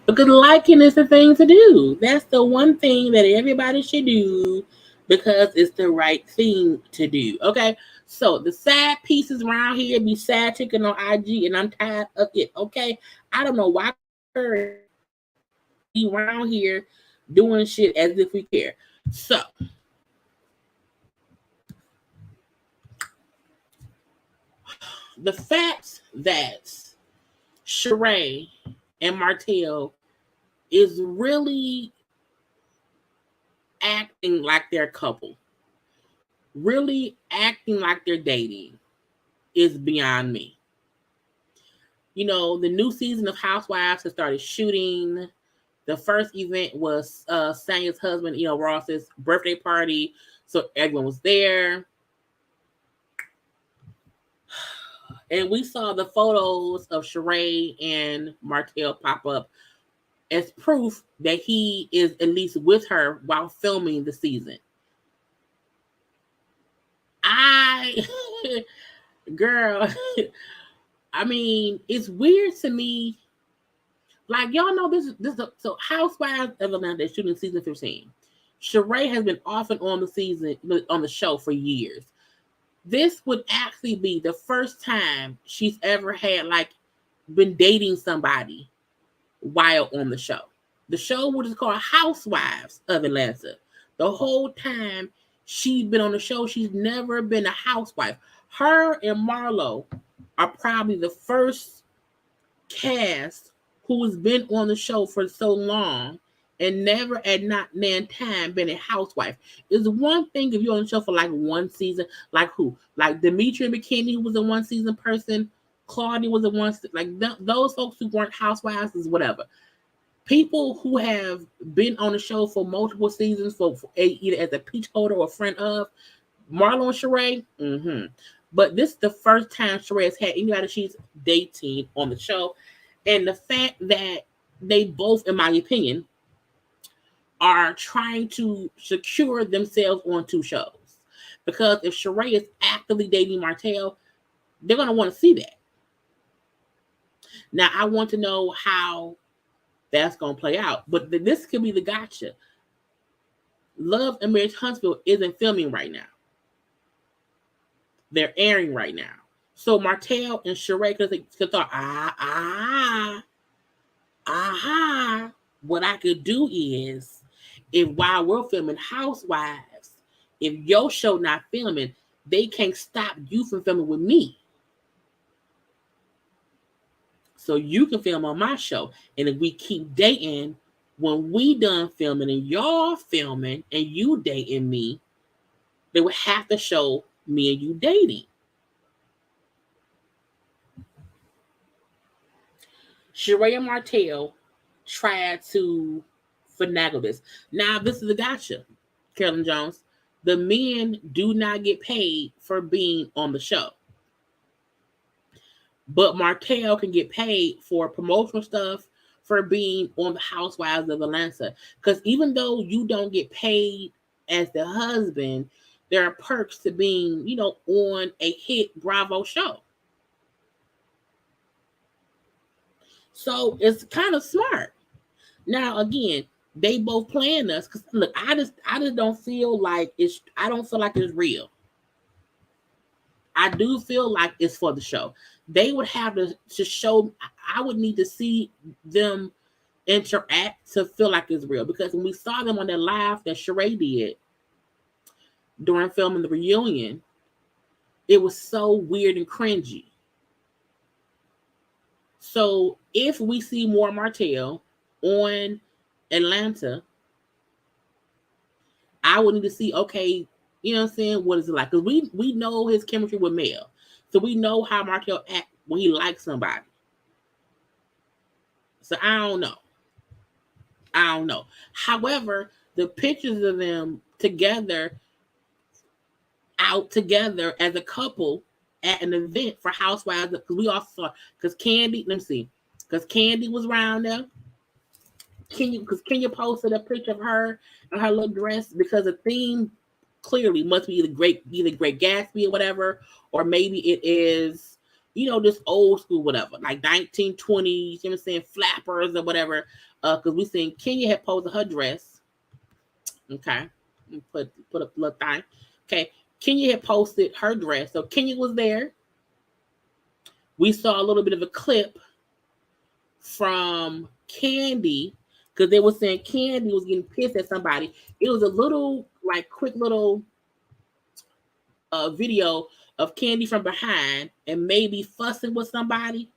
Because liking is the thing to do. That's the one thing that everybody should do because it's the right thing to do. Okay? So the side pieces around here be sad chicken on IG, and I'm tired of it. Okay? I don't know why be around here doing shit as if we care. So the fact that Sheree and Martell is really acting like they're a couple, really acting like they're dating, is beyond me. You know, the new season of Housewives has started shooting. The first event was Sanya's husband, you know, Ross's birthday party, so everyone was there. And we saw the photos of Sheree and Martell pop up as proof that he is at least with her while filming the season. Girl, I mean, it's weird to me. Like, y'all know so Housewives of Atlanta is shooting season 15. Sheree has been off and on the show for years. This would actually be the first time she's ever had been dating somebody while on the show. The show was called Housewives of Atlanta. The whole time she's been on the show, she's never been a housewife. Her and Marlo are probably the first cast who has been on the show for so long and never at not nan time been a housewife. It's one thing if you're on the show for like one season, like who? Like Demetria McKinney, who was a one season person, Claudia was a one, like those folks who weren't housewives is whatever. People who have been on the show for multiple seasons, for either as a peach holder or a friend of Marlo and Sheree, but this is the first time Sheree has had anybody she's dating on the show, and the fact that they both, in my opinion, are trying to secure themselves on two shows. Because if Sheree is actively dating Martell, they're going to want to see that. Now, I want to know how that's going to play out. But this could be the gotcha. Love and Marriage Huntsville isn't filming right now. They're airing right now. So Martell and Sheree could thought, what I could do is, if while we're filming Housewives, if your show not filming, they can't stop you from filming with me. So you can film on my show. And if we keep dating, when we done filming and y'all filming and you dating me, they would have to show me and you dating. Sheree and Martell tried to finagle this. Now, this is a gotcha, Carolyn Jones. The men do not get paid for being on the show. But Martell can get paid for promotional stuff, for being on the Housewives of Atlanta. Because even though you don't get paid as the husband, there are perks to being, on a hit Bravo show. So it's kind of smart. Now, again, they both playing us. Because look, I just don't feel like it's real. I do feel like it's for the show. They would have to show, I would need to see them interact to feel like it's real. Because when we saw them on that live that Sheree did during filming the reunion, it was so weird and cringy. So if we see more Martell on Atlanta, I would need to see, okay, you know what I'm saying? What is it like? Because we know his chemistry with Mel. So we know how Martell acts when he likes somebody. So I don't know. However, the pictures of them out together as a couple at an event for Housewives, because we also saw, because Candy was around there. Kenya posted a picture of her and her little dress, because the theme clearly must be either Great Gatsby or whatever, or maybe it is, this old school whatever, like 1920s, you know what I'm saying, flappers or whatever. Because we seen Kenya had posted her dress. Okay, put up the little thing. Okay, Kenya had posted her dress, so Kenya was there. We saw a little bit of a clip from Candy, because they were saying Candy was getting pissed at somebody. It was a little, quick little video of Candy from behind and maybe fussing with somebody.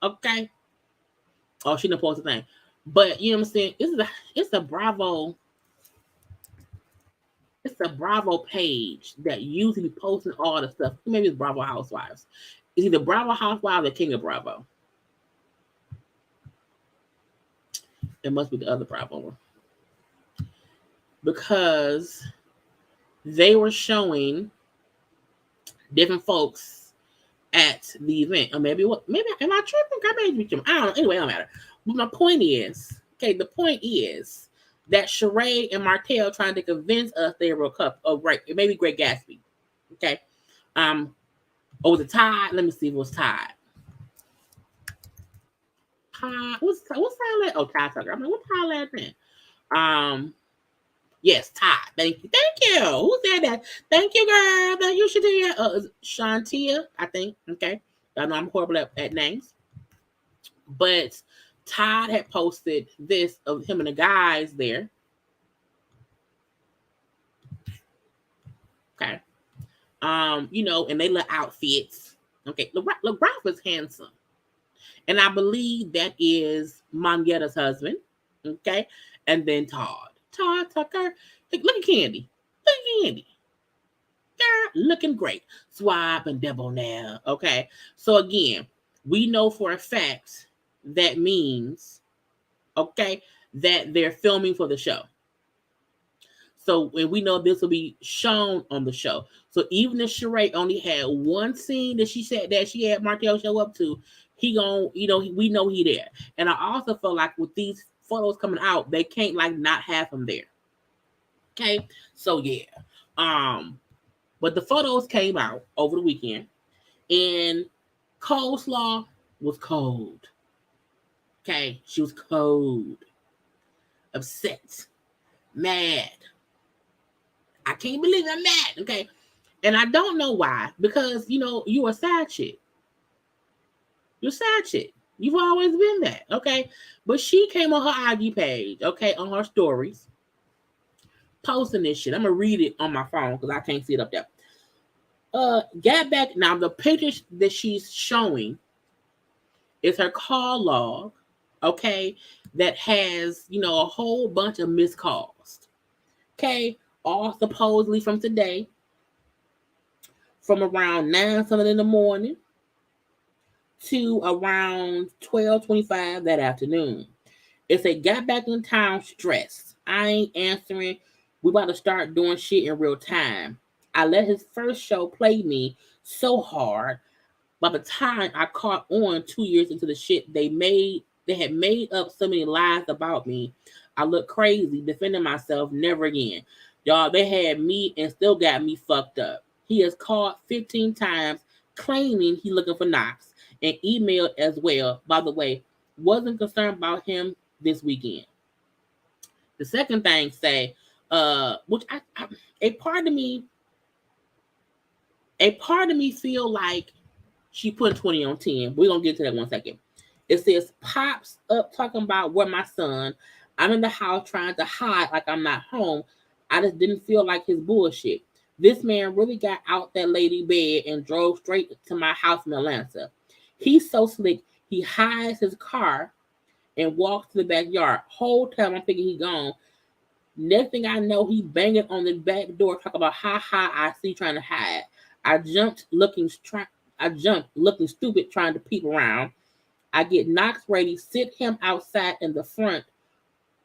Okay. Oh, she didn't post a thing. But you know what I'm saying? It's a Bravo. It's a Bravo page that usually posting all the stuff. Maybe it's Bravo Housewives. It's either Bravo Housewives or King of Bravo. It must be the other Bravo one. Because they were showing different folks at the event. Or maybe am I tripping? I don't know. Anyway, it don't matter. But my point is, the point is that Sheree and Martell trying to convince us they were a couple. Oh, right. It may be Great Gatsby. Okay. Was it Todd? Let me see if it was Todd. What's Todd? Oh, Todd Tucker. I'm like, what's Todd last name? Yes, Todd. Thank you. Who said that? Thank you, girl. Thank you, Shadia. Shantia, I think. Okay. I know I'm horrible at names. But Todd had posted this of him and the guys there. Okay. And they look outfits. Okay. Look, Ralph is handsome. And I believe that is Mangetta's husband. Okay. And then Todd Tucker. Look at Candy. Look at Candy. Girl, looking great. Swab and debonair. Okay. So again, we know for a fact that means, okay, that they're filming for the show. So, and we know this will be shown on the show. So even if Sheree only had one scene that she said that she had Martell show up to, he gon', we know he there. And I also feel like with these photos coming out, they can't like not have him there. Okay, so yeah. But the photos came out over the weekend, and Coleslaw was cold. Okay, she was cold, upset, mad. I can't believe I'm mad. Okay. And I don't know why. Because, you're a side chick. You're a side chick. You've always been that. Okay. But she came on her IG page, okay, on her stories, posting this shit. I'm going to read it on my phone because I can't see it up there. Got back. Now, the pictures that she's showing is her call log, okay, that has, a whole bunch of missed calls. Okay. All supposedly from today, from around 9 something in the morning to around 12:25 that afternoon. It said, got back in town stressed. I ain't answering. We about to start doing shit in real time. I let his first show play me so hard. By the time I caught on 2 years into the shit they had made up so many lies about me. I look crazy, defending myself, never again. Y'all, they had me and still got me fucked up. He has called 15 times claiming he looking for Knox and emailed as well. By the way, wasn't concerned about him this weekend. The second thing say, which a part of me feel like she put 20 on 10. We're going to get to that one second. It says, pops up talking about where my son. I'm in the house trying to hide like I'm not home. I just didn't feel like his bullshit. This man really got out that lady bed and drove straight to my house in Atlanta. He's so slick. He hides his car and walks to the backyard. Whole time I'm thinking he gone. Next thing I know, he banging on the back door, talking about how high I see trying to hide. I jumped looking stupid trying to peep around. I get Knox ready, sit him outside in the front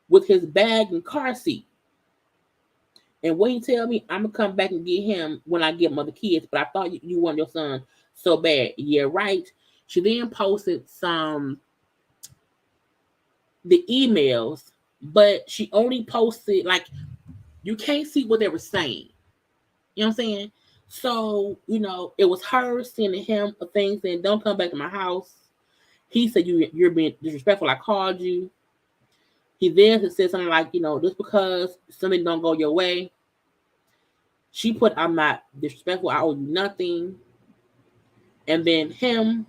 with his bag and car seat. And what he tell me, I'm going to come back and get him when I get other kids. But I thought you want your son so bad. Yeah, right. She then posted the emails, but she only posted, like, you can't see what they were saying. You know what I'm saying? So, it was her sending him a thing saying, don't come back to my house. He said, you're being disrespectful. I called you. He then said something like, just because something don't go your way. She put, I'm not disrespectful. I owe you nothing. And then him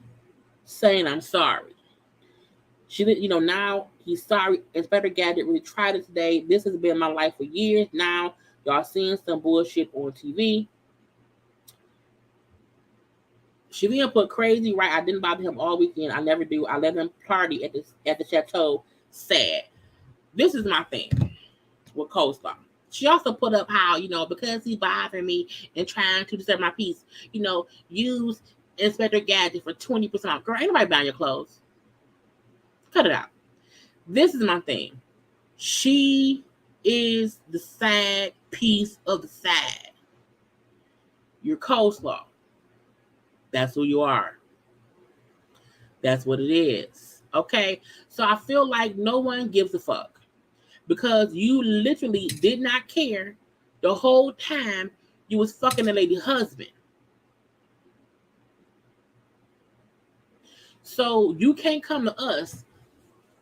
saying, I'm sorry. She did, now he's sorry. Inspector Gadget really tried it today. This has been my life for years. Now y'all seeing some bullshit on TV. She then put crazy, right? I didn't bother him all weekend. I never do. I let him party at the chateau. Sad. This is my thing with Coleslaw. She also put up how, because he bothered me and trying to disturb my peace, use Inspector Gadget for 20% off. Girl, ain't nobody buying your clothes. Cut it out. This is my thing. She is the sad piece of the sad. You're Coleslaw. That's who you are. That's what it is. Okay? So I feel like no one gives a fuck. Because you literally did not care the whole time you was fucking the lady's husband. So you can't come to us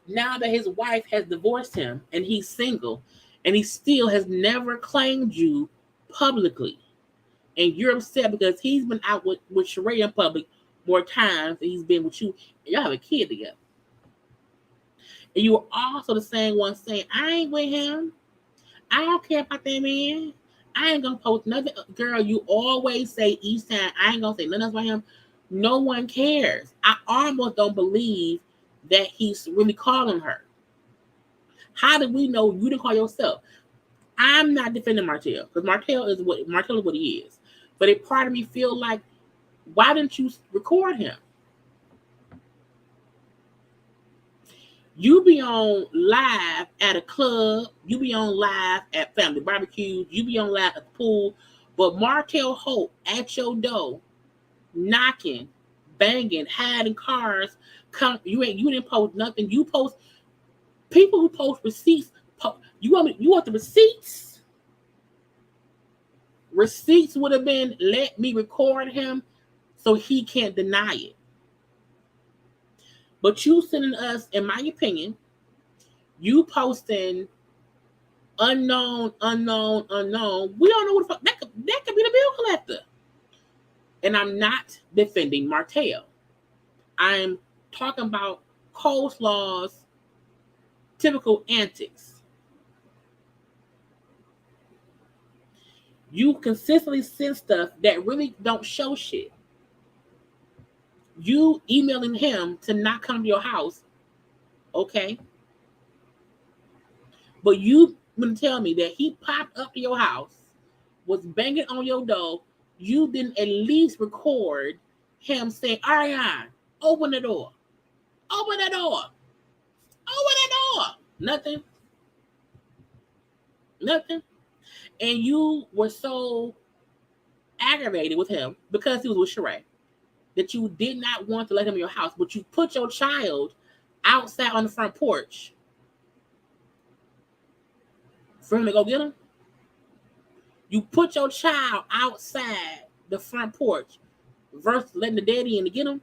now that his wife has divorced him and he's single and he still has never claimed you publicly. And you're upset because he's been out with Sheree in public more times than he's been with you. And y'all have a kid together. And you were also the same one saying, I ain't with him. I don't care about that man. I ain't going to post nothing. Girl, you always say each time, I ain't going to say nothing else about him. No one cares. I almost don't believe that he's really calling her. How did we know you didn't call yourself? I'm not defending Martell because Martell is what he is. But a part of me feel like, why didn't you record him? You be on live at a club. You be on live at family barbecues. You be on live at the pool. But Martell Holt at your door, knocking, banging, hiding cars. You didn't post nothing. You post people who post receipts. You want the receipts? Receipts would have been, let me record him so he can't deny it. But you sending us, in my opinion, you posting unknown. We don't know what the fuck that could be the bill collector. And I'm not defending Martell. I'm talking about Coleslaw's typical antics. You consistently send stuff that really don't show shit. You emailing him to not come to your house, okay? But you gonna tell me that he popped up to your house, was banging on your door. You didn't at least record him saying, Arionne, open the door. Open the door. Open the door. Nothing. And you were so aggravated with him because he was with Sheree that you did not want to let him in your house, but you put your child outside on the front porch for him to go get him. You put your child outside the front porch versus letting the daddy in to get him.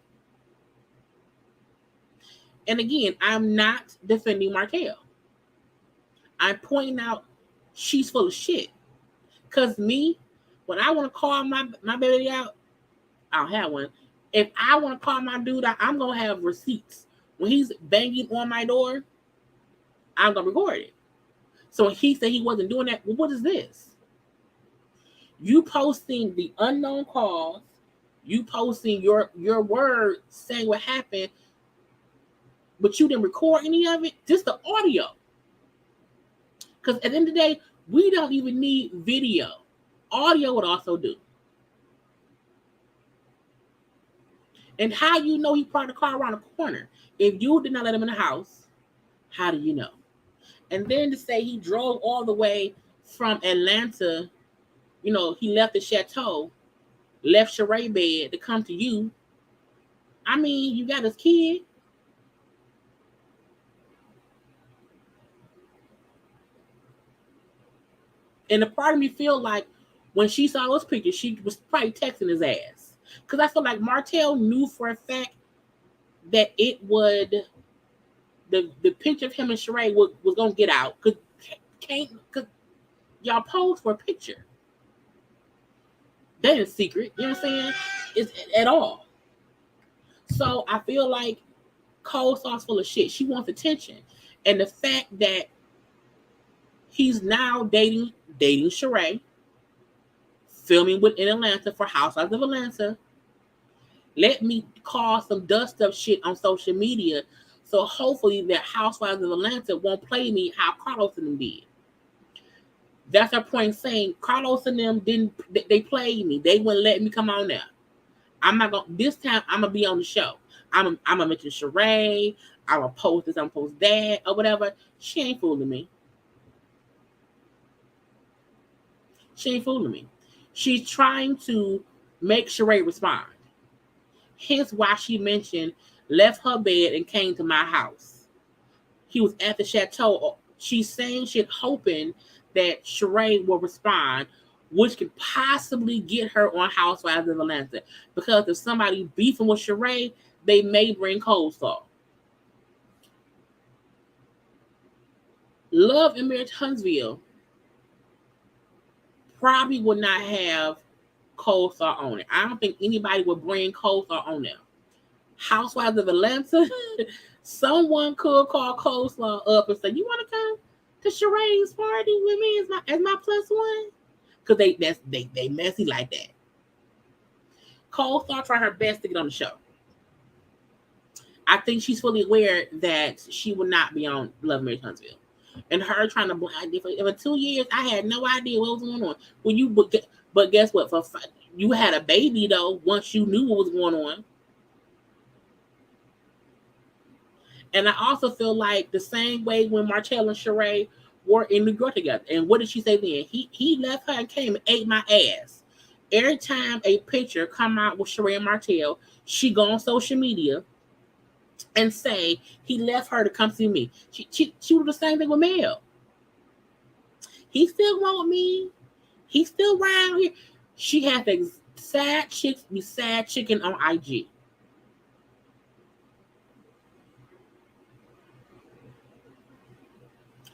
And again, I'm not defending Martell. I'm pointing out she's full of shit. Because me, when I want to call my baby out, I don't have one. If I want to call my dude out, I'm going to have receipts. When he's banging on my door, I'm going to record it. So when he said he wasn't doing that, well, what is this? You posting the unknown calls, you posting your words saying what happened, but you didn't record any of it, just the audio. Because at the end of the day, we don't even need video. Audio would also do. And how you know he parked the car around the corner? If you did not let him in the house, how do you know? And then to say he drove all the way from Atlanta, he left the chateau, left Sheree bed to come to you. I mean, you got his kid. And the part of me feel like when she saw those pictures, she was probably texting his ass. Because I feel like Martell knew for a fact that it would, the picture of him and Sheree was going to get out. Because y'all posed for a picture. That is secret. You know what I'm saying? It's at all. So I feel like Coleslaw's full of shit. She wants attention. And the fact that he's now dating Sheree, filming in Atlanta for Housewives of Atlanta. Let me cause some dust up shit on social media, so hopefully that Housewives of Atlanta won't play me how Carlos and them did. That's her point, saying Carlos and them they played me. They wouldn't let me come on there. I'm not gonna. This time I'm gonna be on the show. I'm gonna mention Sheree. I'm gonna post this. I'm gonna post that or whatever. She ain't fooling me. She's trying to make Sheree respond. Hence why she mentioned left her bed and came to my house. He was at the chateau. She's saying shit hoping that Sheree will respond, which could possibly get her on Housewives of Atlanta. Because if somebody beefing with Sheree, they may bring Coleslaw. Love and Marriage Huntsville probably would not have Coleslaw on it. I don't think anybody would bring Coleslaw on there. Housewives of Atlanta, someone could call Coleslaw up and say, "You want to come to Sheree's party with me as my plus one?" Because they messy like that. Coleslaw tried her best to get on the show. I think she's fully aware that she will not be on Love and Marriage Huntsville. and her trying to blind me. For 2 years, I had no idea what was going on. When you but guess what? You had a baby though. Once you knew what was going on, and I also feel like the same way when Martell and Sheree were in New York together. And what did she say then? He left her and came and ate my ass. Every time a picture come out with Sheree and Martell, she go on social media and say he left her to come see me. She was the same thing with Mel. He still want me. He's still around here. She has the sad chicks be sad chicken on IG.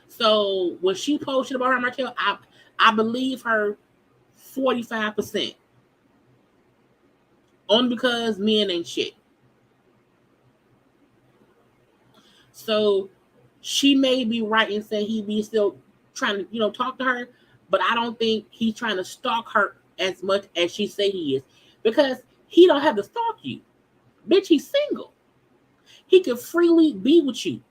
So when she posted about her Martell, I believe her 45%. Only because men ain't shit. So she may be right in saying he be still trying to, talk to her, but I don't think he's trying to stalk her as much as she say he is. Because he don't have to stalk you. Bitch, he's single. He can freely be with you.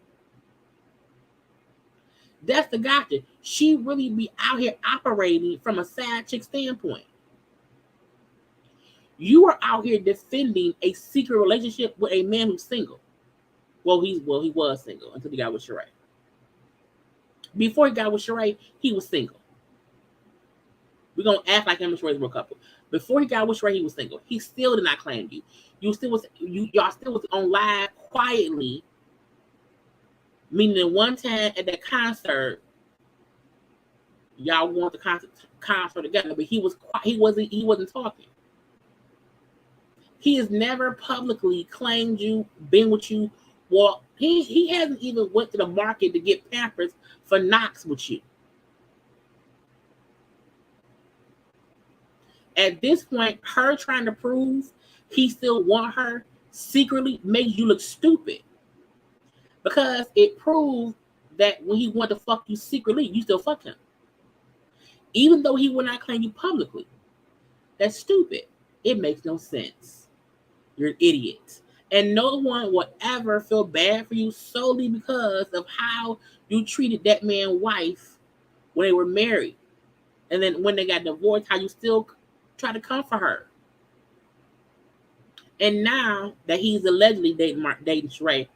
That's the gotcha. She really be out here operating from a side chick standpoint. You are out here defending a secret relationship with a man who's single. Well, he was single until he got with Sheree. Before he got with Sheree, he was single. We're gonna act like him and Sheree's were a couple. Before he got with Sheree, he was single. He still did not claim you. Y'all still was on live quietly. Meaning that one time at that concert, y'all want the concert together, but he wasn't talking. He has never publicly claimed you, been with you. Well, he hasn't even went to the market to get Pampers for Knox with you. At this point, her trying to prove he still want her secretly makes you look stupid. Because it proves that when he wanted to fuck you secretly, you still fuck him. Even though he would not claim you publicly. That's stupid. It makes no sense. You're an idiot. And no one will ever feel bad for you solely because of how you treated that man's wife when they were married. And then when they got divorced, how you still try to comfort her. And now that he's allegedly dating Sheree,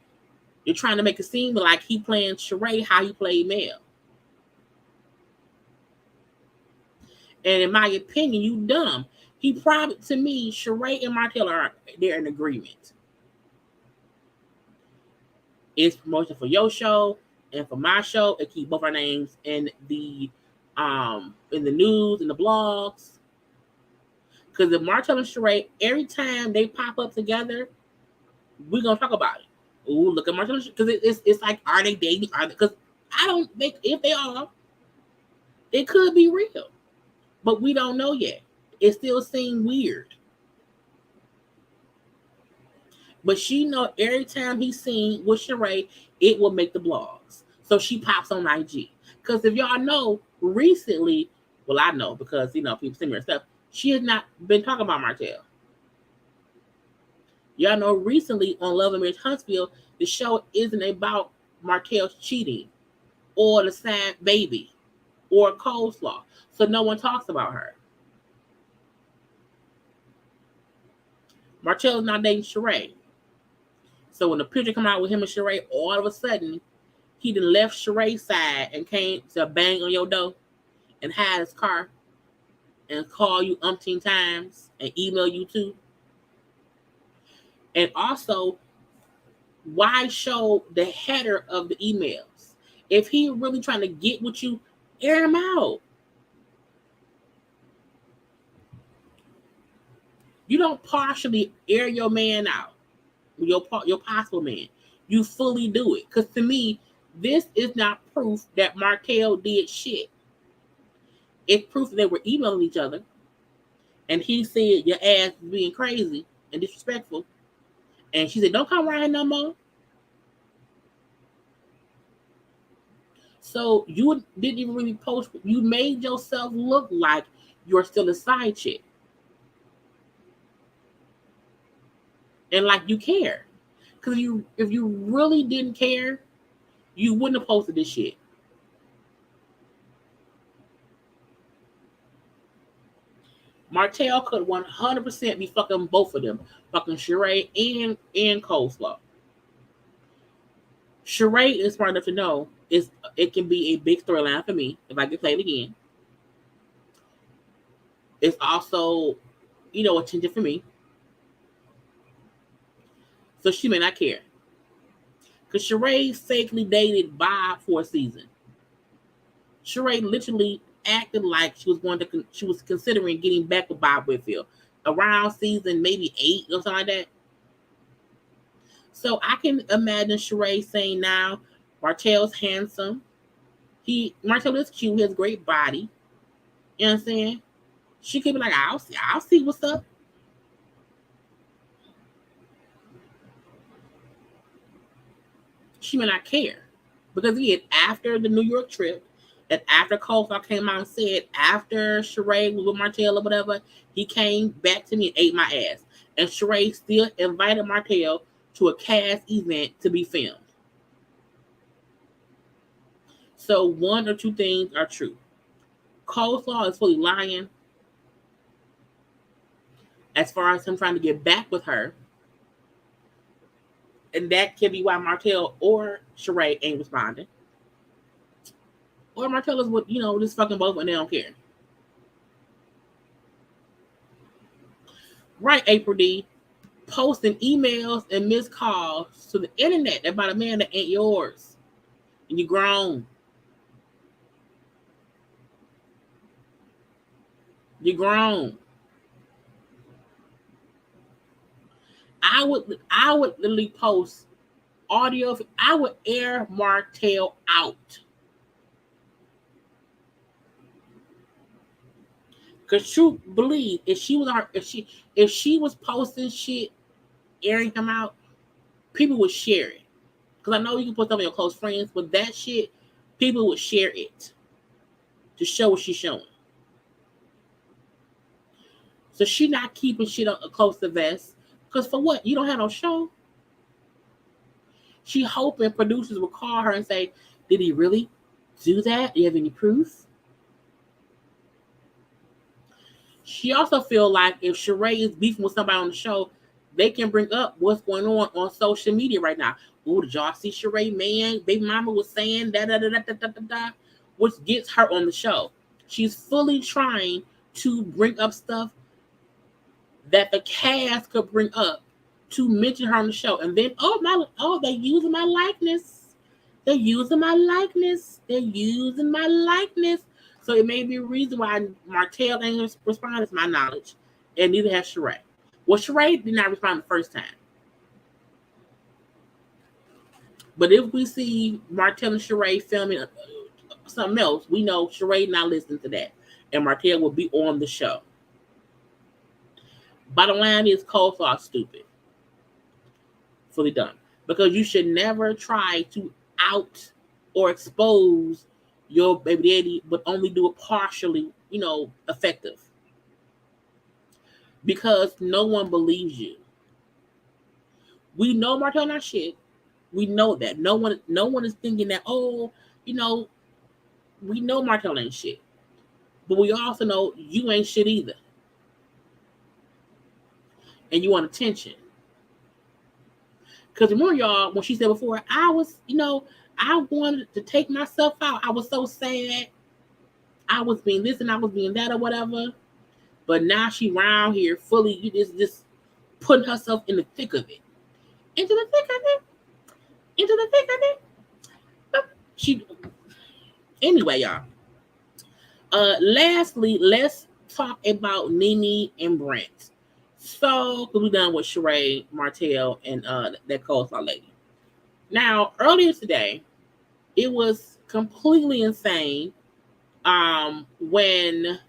you're trying to make it seem like he playing Sheree how he played Mel. And in my opinion, you dumb. He probably, to me, Sheree and Martell they're in agreement. It's promotion for your show and for my show, and keep both our names in the news and the blogs. Because if Martell and Sheree, every time they pop up together, we're gonna talk about it. Ooh, look at Martell, because it's like, are they dating? Because I don't think if they are, it could be real, but we don't know yet. It still seems weird. But she know every time he's seen with Sheree, it will make the blogs. So she pops on IG. Because if y'all know, recently, well, I know because, people send me her stuff, she has not been talking about Martell. Y'all know recently on Love and Marriage Huntsville, the show isn't about Martell cheating or the sad baby or coleslaw. So no one talks about her. Martell is not dating Sheree. So when the picture come out with him and Sheree, all of a sudden, he done left Sheree's side and came to bang on your door and hide his car and call you umpteen times and email you too. And also, why show the header of the emails? If he really trying to get with you, air him out. You don't partially air your man out. Your possible man. You fully do it. Because to me, this is not proof that Martell did shit. It's proof that they were emailing each other. And he said, your ass is being crazy and disrespectful. And she said, don't come around here no more. So you didn't even really post. You made yourself look like you're still a side chick. And like you care. Because if you really didn't care, you wouldn't have posted this shit. Martell could 100% be fucking both of them, fucking Sheree and Coleslaw. Sheree is smart enough to know it can be a big storyline for me if I get played again. It's also, attention for me. So she may not care. Because Sheree fakely dated Bob for a season. Sheree literally acted like she was considering getting back with Bob Whitfield around season maybe 8 or something like that. So I can imagine Sheree saying now, Martell's handsome. Martell is cute. He has a great body. You know what I'm saying? She could be like, I'll see what's up. She may not care. Because again, after the New York trip, and after Coleslaw came out and said, after Sheree was with Martell or whatever, he came back to me and ate my ass. And Sheree still invited Martell to a cast event to be filmed. So one or two things are true. Coleslaw is fully lying as far as him trying to get back with her. And that can be why Martell or Sheree ain't responding. Or Martell is with, just fucking both and they don't care. Right, April D. Posting emails and missed calls to the internet about a man that ain't yours. And you grown. You're grown. I would literally post audio. I would air Martell out. Cause true believe if she was posting shit, airing him out, people would share it. Cause I know you can put some of your close friends, but that shit, people would share it to show what she's showing. So she not keeping shit up close to vest. Cause for what? You don't have no show. She hoping producers will call her and say, "Did he really do that? Do you have any proof?" She also feel like if Sheree is beefing with somebody on the show, they can bring up what's going on social media right now. Oh, did y'all see Sheree, man? Baby mama was saying da, which gets her on the show. She's fully trying to bring up stuff that the cast could bring up to mention her on the show. And then, they're using my likeness. They're using my likeness. They're using my likeness. So it may be a reason why Martell ain't responded, to my knowledge, and neither has Sheree. Well, Sheree did not respond the first time. But if we see Martell and Sheree filming something else, we know Sheree not listening to that, and Martell will be on the show. Bottom line is Coleslaw stupid. Fully done. Because you should never try to out or expose your baby daddy, but only do it partially, effective. Because no one believes you. We know Martell not shit. We know that. No one is thinking that, we know Martell ain't shit. But we also know you ain't shit either. And you want attention. Because remember, y'all, when she said before, I was, I wanted to take myself out. I was so sad. I was being this and I was being that or whatever. But now she around here fully just putting herself in the thick of it. Into the thick of it. Anyway, y'all. Lastly, let's talk about Nene and Brent. So, we're done with Sheree, Martell, and that Coleslaw lady. Now, earlier today, it was completely insane when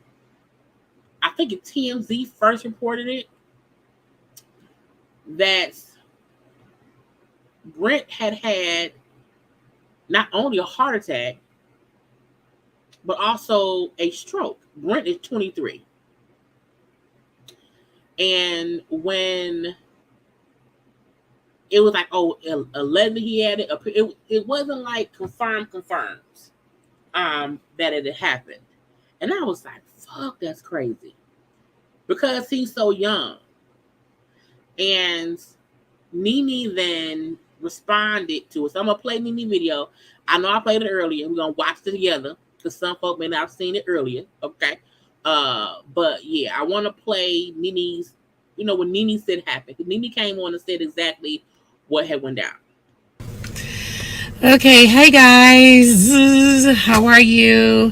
I think TMZ first reported it that Brent had not only a heart attack, but also a stroke. Brent is 23. And when it was like, allegedly he had it, it wasn't like confirmed that it had happened. And I was like, fuck, that's crazy. because he's so young. And Nene then responded to it. So I'm going to play Nene video. I know I played it earlier. We're going to watch it together because some folk may not have seen it earlier. Okay. But yeah, I want to play Nene's, when Nene said happened. Nene came on and said exactly what had went down. Okay, hey guys, how are you?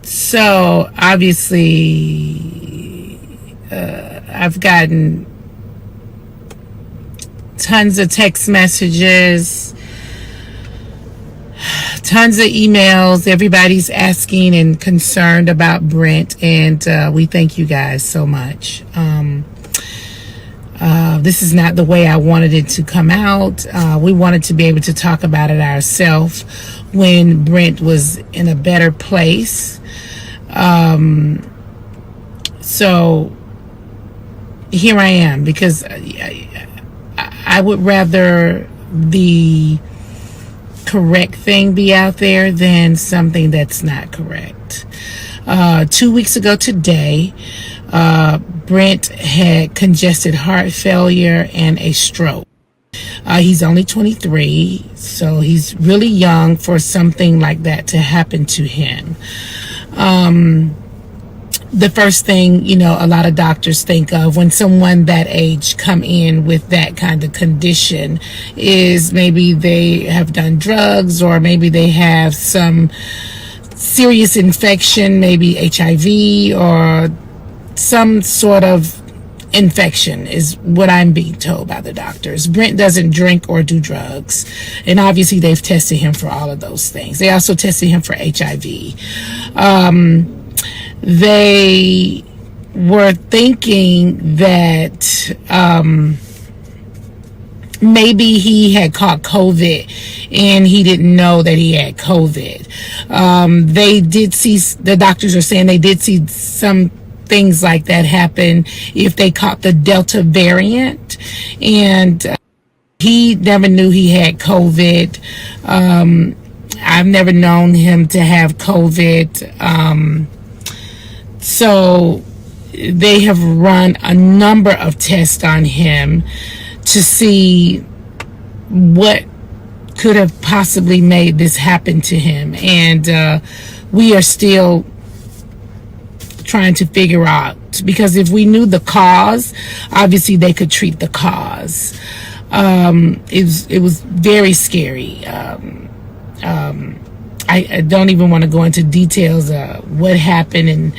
So obviously, I've gotten tons of text messages, tons of emails. Everybody's asking and concerned about Brent, and we thank you guys so much. This is not the way I wanted it to come out. We wanted to be able to talk about it ourselves when Brent was in a better place. So here I am, because I would rather the correct thing be out there than something that's not correct. 2 weeks ago today, Brent had congested heart failure and a stroke. He's only 23, so he's really young for something like that to happen to him. The first thing, a lot of doctors think of when someone that age come in with that kind of condition is maybe they have done drugs, or maybe they have some serious infection, maybe HIV or some sort of infection is what I'm being told by the doctors. Brent doesn't drink or do drugs, and obviously they've tested him for all of those things. They also tested him for HIV. They were thinking that maybe he had caught COVID and he didn't know that he had COVID. They did see, the doctors are saying they did see some things like that happen if they caught the Delta variant, and he never knew he had COVID. I've never known him to have COVID. So they have run a number of tests on him to see what could have possibly made this happen to him, and we are still trying to figure out, because if we knew the cause, obviously they could treat the cause. It was very scary. I don't even want to go into details of what happened and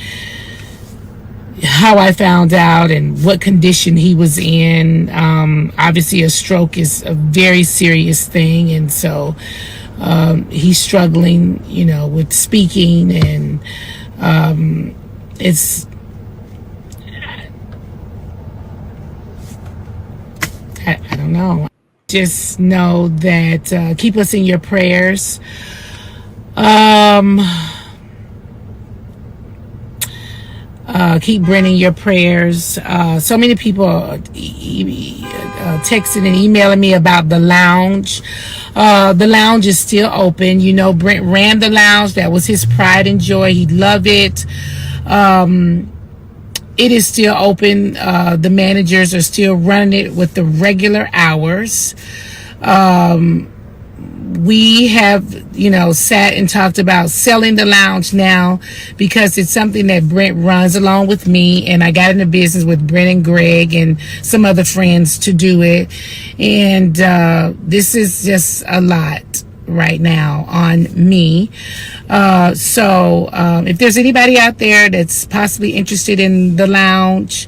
how I found out and what condition he was in. Obviously a stroke is a very serious thing, and so he's struggling, with speaking, and it's, I don't know. Just know that keep us in your prayers. Keep Brent in your prayers. So many people are texting and emailing me about the lounge. The lounge is still open. Brent ran the lounge. That was his pride and joy. He loved it. It is still open. The managers are still running it with the regular hours. We have, sat and talked about selling the lounge now, because it's something that Brent runs along with me, and I got into business with Brent and Greg and some other friends to do it. And this is just a lot right now on me. So if there's anybody out there that's possibly interested in the lounge,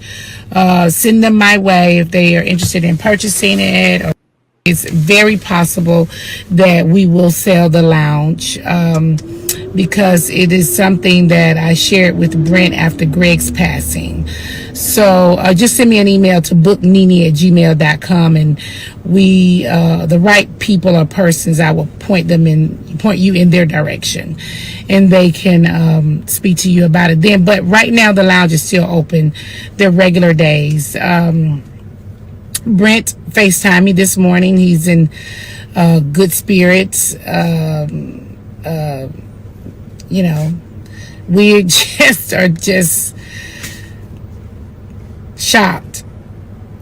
send them my way if they are interested in purchasing it. Or it's very possible that we will sell the lounge, because it is something that I shared with Brent after Greg's passing. So just send me an email to booknene@gmail.com, and we, the right people or persons, I will point you in their direction, and they can speak to you about it then. But right now the lounge is still open, their regular days. Brent FaceTimed me this morning. He's in good spirits. We just are Shocked.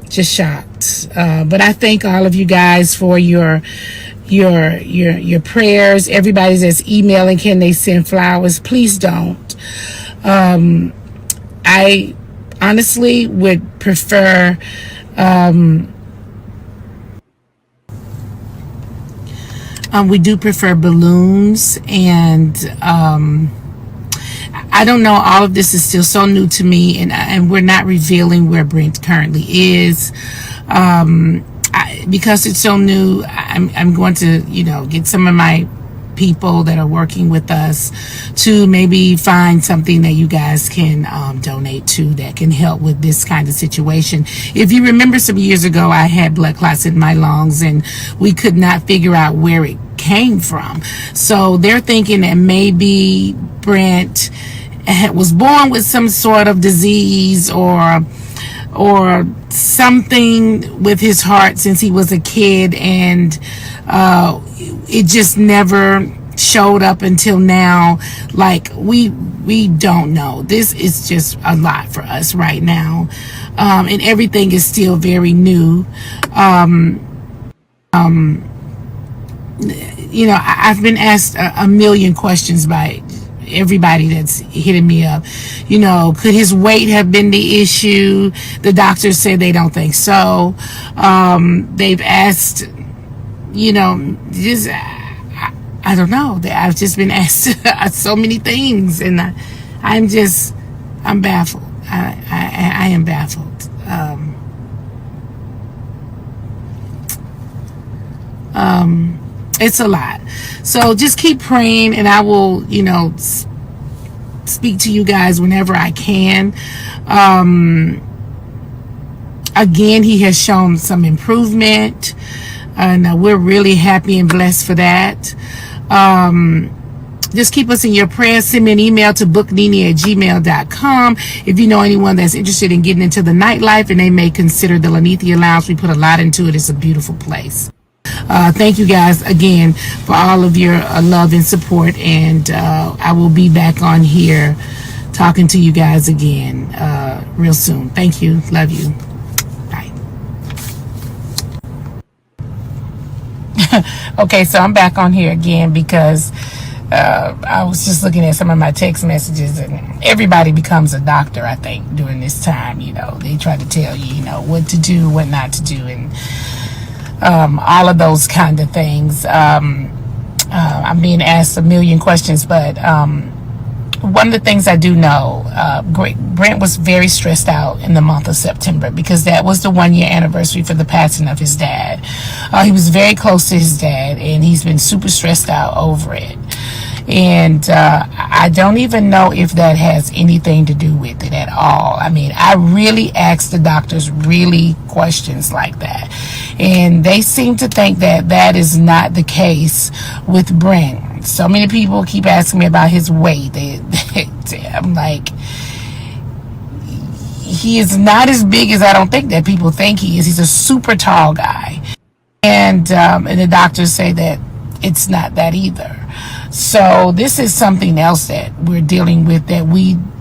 Just shocked. But I thank all of you guys for your prayers. Everybody that's emailing, can they send flowers? Please don't. I honestly would prefer we do prefer balloons, and I don't know. All of this is still so new to me, and we're not revealing where Brent currently is. Because it's so new, I'm going to, get some of my people that are working with us to maybe find something that you guys can donate to that can help with this kind of situation. If you remember, some years ago, I had blood clots in my lungs, and we could not figure out where it came from. So they're thinking that maybe Brent was born with some sort of disease or something with his heart since he was a kid, and it just never showed up until now. Like, we don't know. This is just a lot for us right now, and everything is still very new. I've been asked a million questions by everybody that's hitting me up. Could his weight have been the issue? The doctors say they don't think so. They've asked, just, I don't know. I've just been asked so many things, and I'm baffled. I am baffled. It's a lot. So just keep praying, and I will, speak to you guys whenever I can. Again, he has shown some improvement, and we're really happy and blessed for that. Just keep us in your prayers. Send me an email to booknene@gmail.com if you know anyone that's interested in getting into the nightlife and they may consider the Lanithia Lounge. We put a lot into it. It's a beautiful place. Thank you guys again for all of your love and support, and I will be back on here talking to you guys again real soon. Thank you. Love you. Bye. Okay, so I'm back on here again because I was just looking at some of my text messages, and everybody becomes a doctor, I think, during this time. They try to tell you, what to do, what not to do, and all of those kind of things. I'm being asked a million questions, but one of the things I do know, Brent was very stressed out in the month of September because that was the 1-year anniversary for the passing of his dad. He was very close to his dad, and he's been super stressed out over it. And I don't even know if that has anything to do with it at all. I mean, I really asked the doctors really questions like that, and they seem to think that that is not the case with Brent. So many people keep asking me about his weight. I'm like, he is not as big as I don't think that people think he is. He's a super tall guy, and the doctors say that it's not that either. So this is something else that we're dealing with that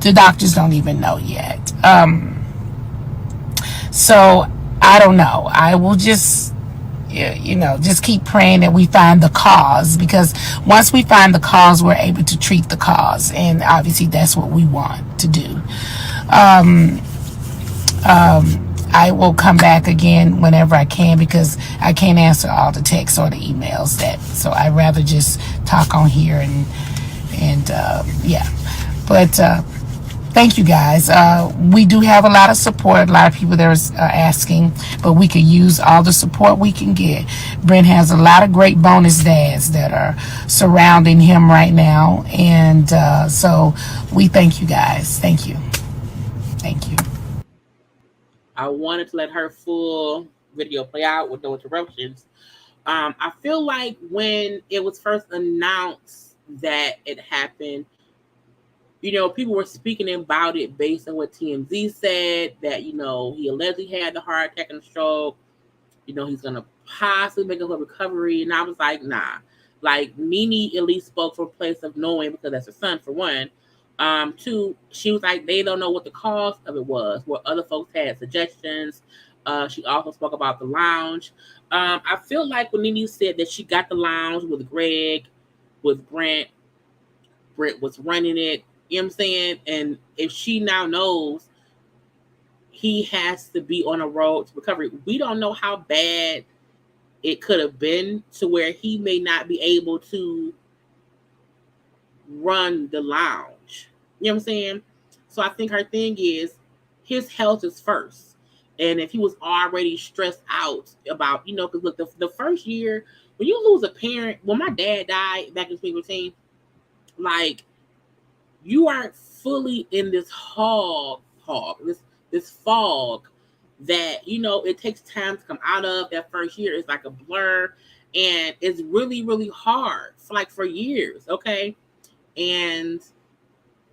the doctors don't even know yet. So I don't know. I will just, just keep praying that we find the cause, because once we find the cause, we're able to treat the cause. And obviously that's what we want to do. I will come back again whenever I can, because I can't answer all the texts or the emails so I'd rather just talk on here and yeah. But thank you guys. We do have a lot of support, a lot of people that are asking, but we could use all the support we can get. Brent has a lot of great bonus dads that are surrounding him right now, and so we thank you guys. Thank you. I wanted to let her full video play out with no interruptions. I feel like when it was first announced that it happened, people were speaking about it based on what TMZ said, that, he allegedly had the heart attack and stroke. He's going to possibly make a recovery. And I was like, nah. Like, Nene at least spoke from a place of knowing, because that's her son, for one. Two, she was like, they don't know what the cause of it was, where other folks had suggestions. She also spoke about the lounge. I feel like when Nene said that she got the lounge with Greg, with Brent was running it, you know what I'm saying? And if she now knows he has to be on a road to recovery, we don't know how bad it could have been to where he may not be able to run the lounge. You know what I'm saying? So I think her thing is his health is first. And if he was already stressed out about, because look, the first year, when you lose a parent, when my dad died back in 2015, like, you aren't fully in this this fog that, it takes time to come out of. That first year is like a blur, and it's really, really hard for years, okay? And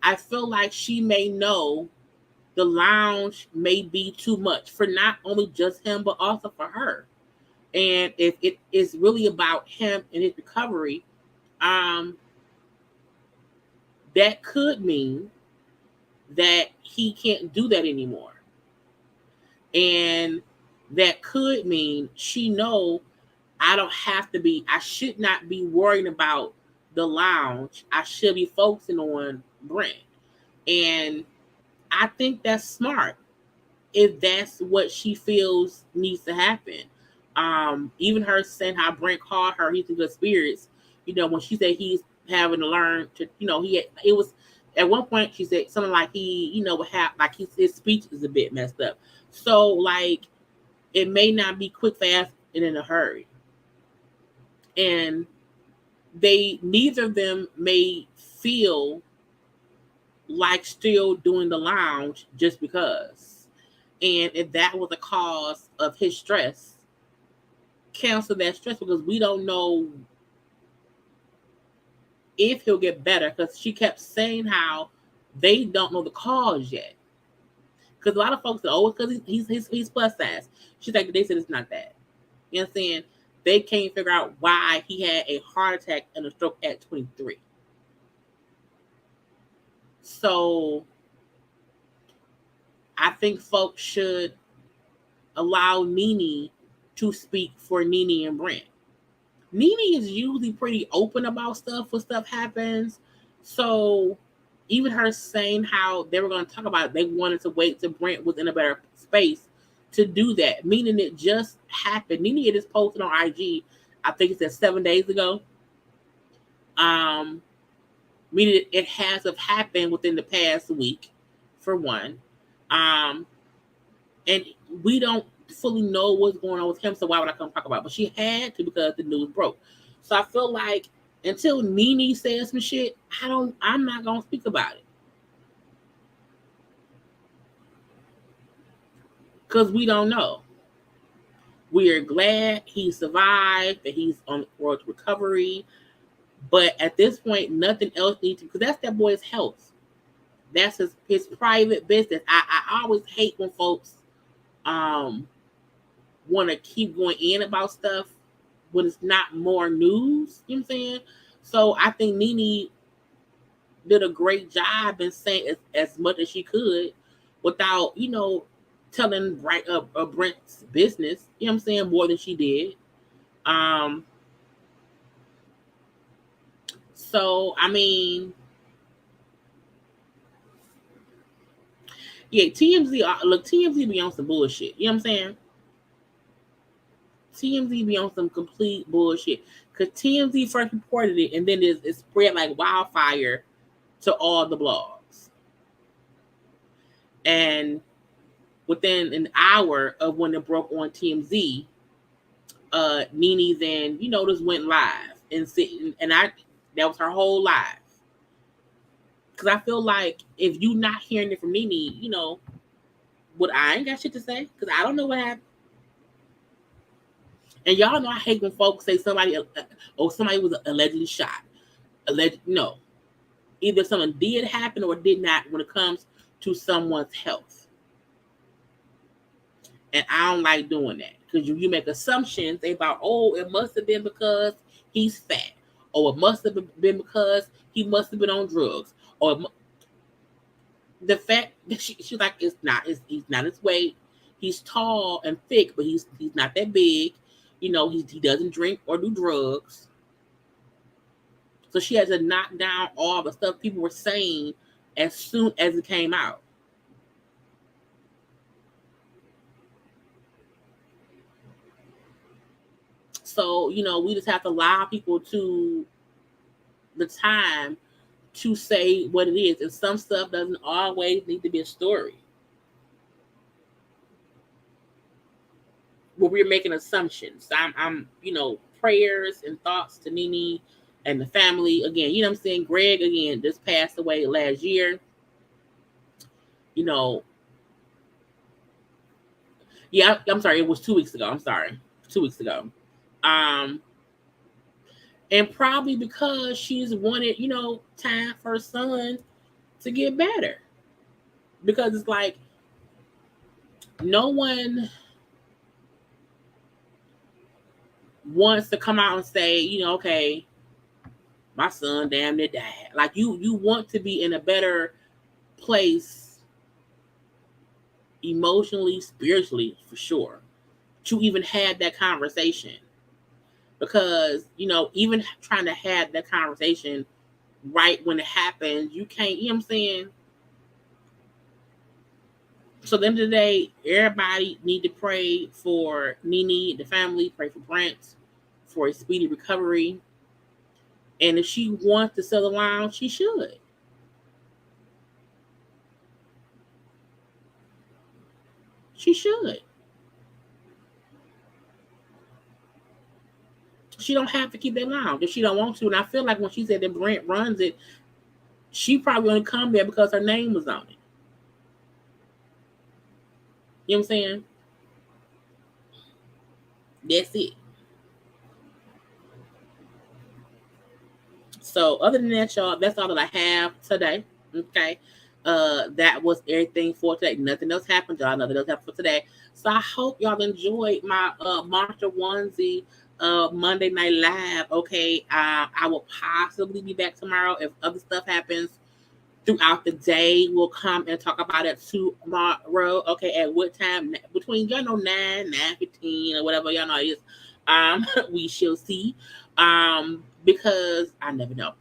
I feel like she may know the lounge may be too much for not only just him, but also for her. And if it is really about him and his recovery, that could mean that he can't do that anymore. And that could mean she know I should not be worrying about the lounge. I should be focusing on Brent. And I think that's smart if that's what she feels needs to happen. Even her saying how Brent called her, he's in good spirits. When she said he's having to learn to, it was at one point she said something like he, would have like his speech is a bit messed up. So like it may not be quick, fast, and in a hurry. And neither of them may feel like still doing the lounge just because. And if that was the cause of his stress, cancel that stress, because we don't know if he'll get better, because she kept saying how they don't know the cause yet. Because a lot of folks say, oh, it's because he's plus size. She's like, they said it's not that. You know what I'm saying? They can't figure out why he had a heart attack and a stroke at 23. So I think folks should allow Nene to speak for Nene and Brent. Nene is usually pretty open about stuff when stuff happens. So even her saying how they were going to talk about it, they wanted to wait till Brent was in a better space to do that, meaning it just happened. Nene had just posted on IG, I think it said 7 days ago. Meaning it has to have happened within the past week, for one. And we don't fully know what's going on with him, so why would I come talk about it? But she had to, because the news broke. So I feel like until Nene says some shit, I'm not gonna speak about it. Because we don't know. We are glad he survived, that he's on the road to recovery. But at this point, nothing else needs to, because that's that boy's health. That's his private business. I always hate when folks want to keep going in about stuff when it's not more news. You know what I'm saying? So I think Nene did a great job in saying as much as she could without, telling Brent's business. You know what I'm saying? More than she did. So, I mean, yeah, TMZ be on some bullshit. You know what I'm saying? TMZ be on some complete bullshit. Because TMZ first reported it, and then it spread like wildfire to all the blogs. And within an hour of when it broke on TMZ, Nene then, just went live and that was her whole live. Because I feel like if you not hearing it from Nene, what I ain't got shit to say, because I don't know what happened. And y'all know I hate when folks say somebody was allegedly shot. No. Either something did happen or did not when it comes to someone's health. And I don't like doing that. Because you make assumptions about, it must have been because he's fat. Or it must have been because he must have been on drugs. Or the fact that she's like, he's not his weight. He's tall and thick, but he's not that big. You know, he doesn't drink or do drugs. So she had to knock down all the stuff people were saying as soon as it came out. So, you know, we just have to allow people to the time to say what it is. And some stuff doesn't always need to be a story. Where we're making assumptions. I'm, you know, prayers and thoughts to Nene and the family. Again, you know what I'm saying? Greg, again, just passed away last year. You know, yeah, I'm sorry, it was 2 weeks ago. I'm sorry. 2 weeks ago. And probably because she's wanted, you know, time for her son to get better. Because it's like no one wants to come out and say, you know, okay, my son damn near died. Like you want to be in a better place emotionally, spiritually, for sure, to even have that conversation. Because, you know, even trying to have that conversation right when it happens, you can't, you know what I'm saying? So at the end of the day, everybody need to pray for Nene, the family, pray for Brent for a speedy recovery. And if she wants to sell the lounge, she should. She should. She don't have to keep that lounge if she don't want to. And I feel like when she said that Brent runs it, she probably only come there because her name was on it. You know what I'm saying? That's it. So other than that, y'all, that's all that I have today. Okay. That was everything for today. Nothing else happened, y'all. Nothing else happened for today. So I hope y'all enjoyed my Monster Onesie Monday Night Live. Okay. I will possibly be back tomorrow if other stuff happens throughout the day. We'll come and talk about it tomorrow. Okay, at what time? Between, y'all know, 9:15 or whatever y'all know it is. We shall see. Because I never know.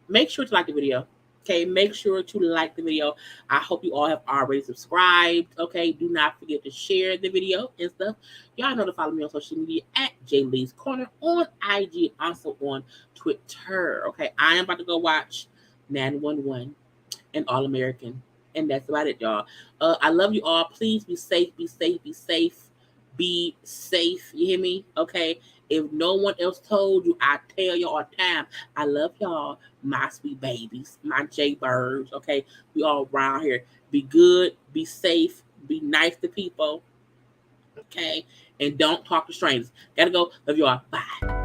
Make sure to like the video. Okay, make sure to like the video. I hope you all have already subscribed. Okay, do not forget to share the video and stuff. Y'all know to follow me on social media at JayLeesCorner on IG, also on Twitter. Okay, I am about to go watch 911 and All American, and that's about it, y'all. I love you all. Please be safe. Be safe. Be safe. Be safe. You hear me? Okay. If no one else told you, I tell you all the time, I love y'all, my sweet babies, my JayBirds. Okay, we all around here. Be good, be safe, be nice to people. Okay, and don't talk to strangers. Gotta go. Love y'all. Bye.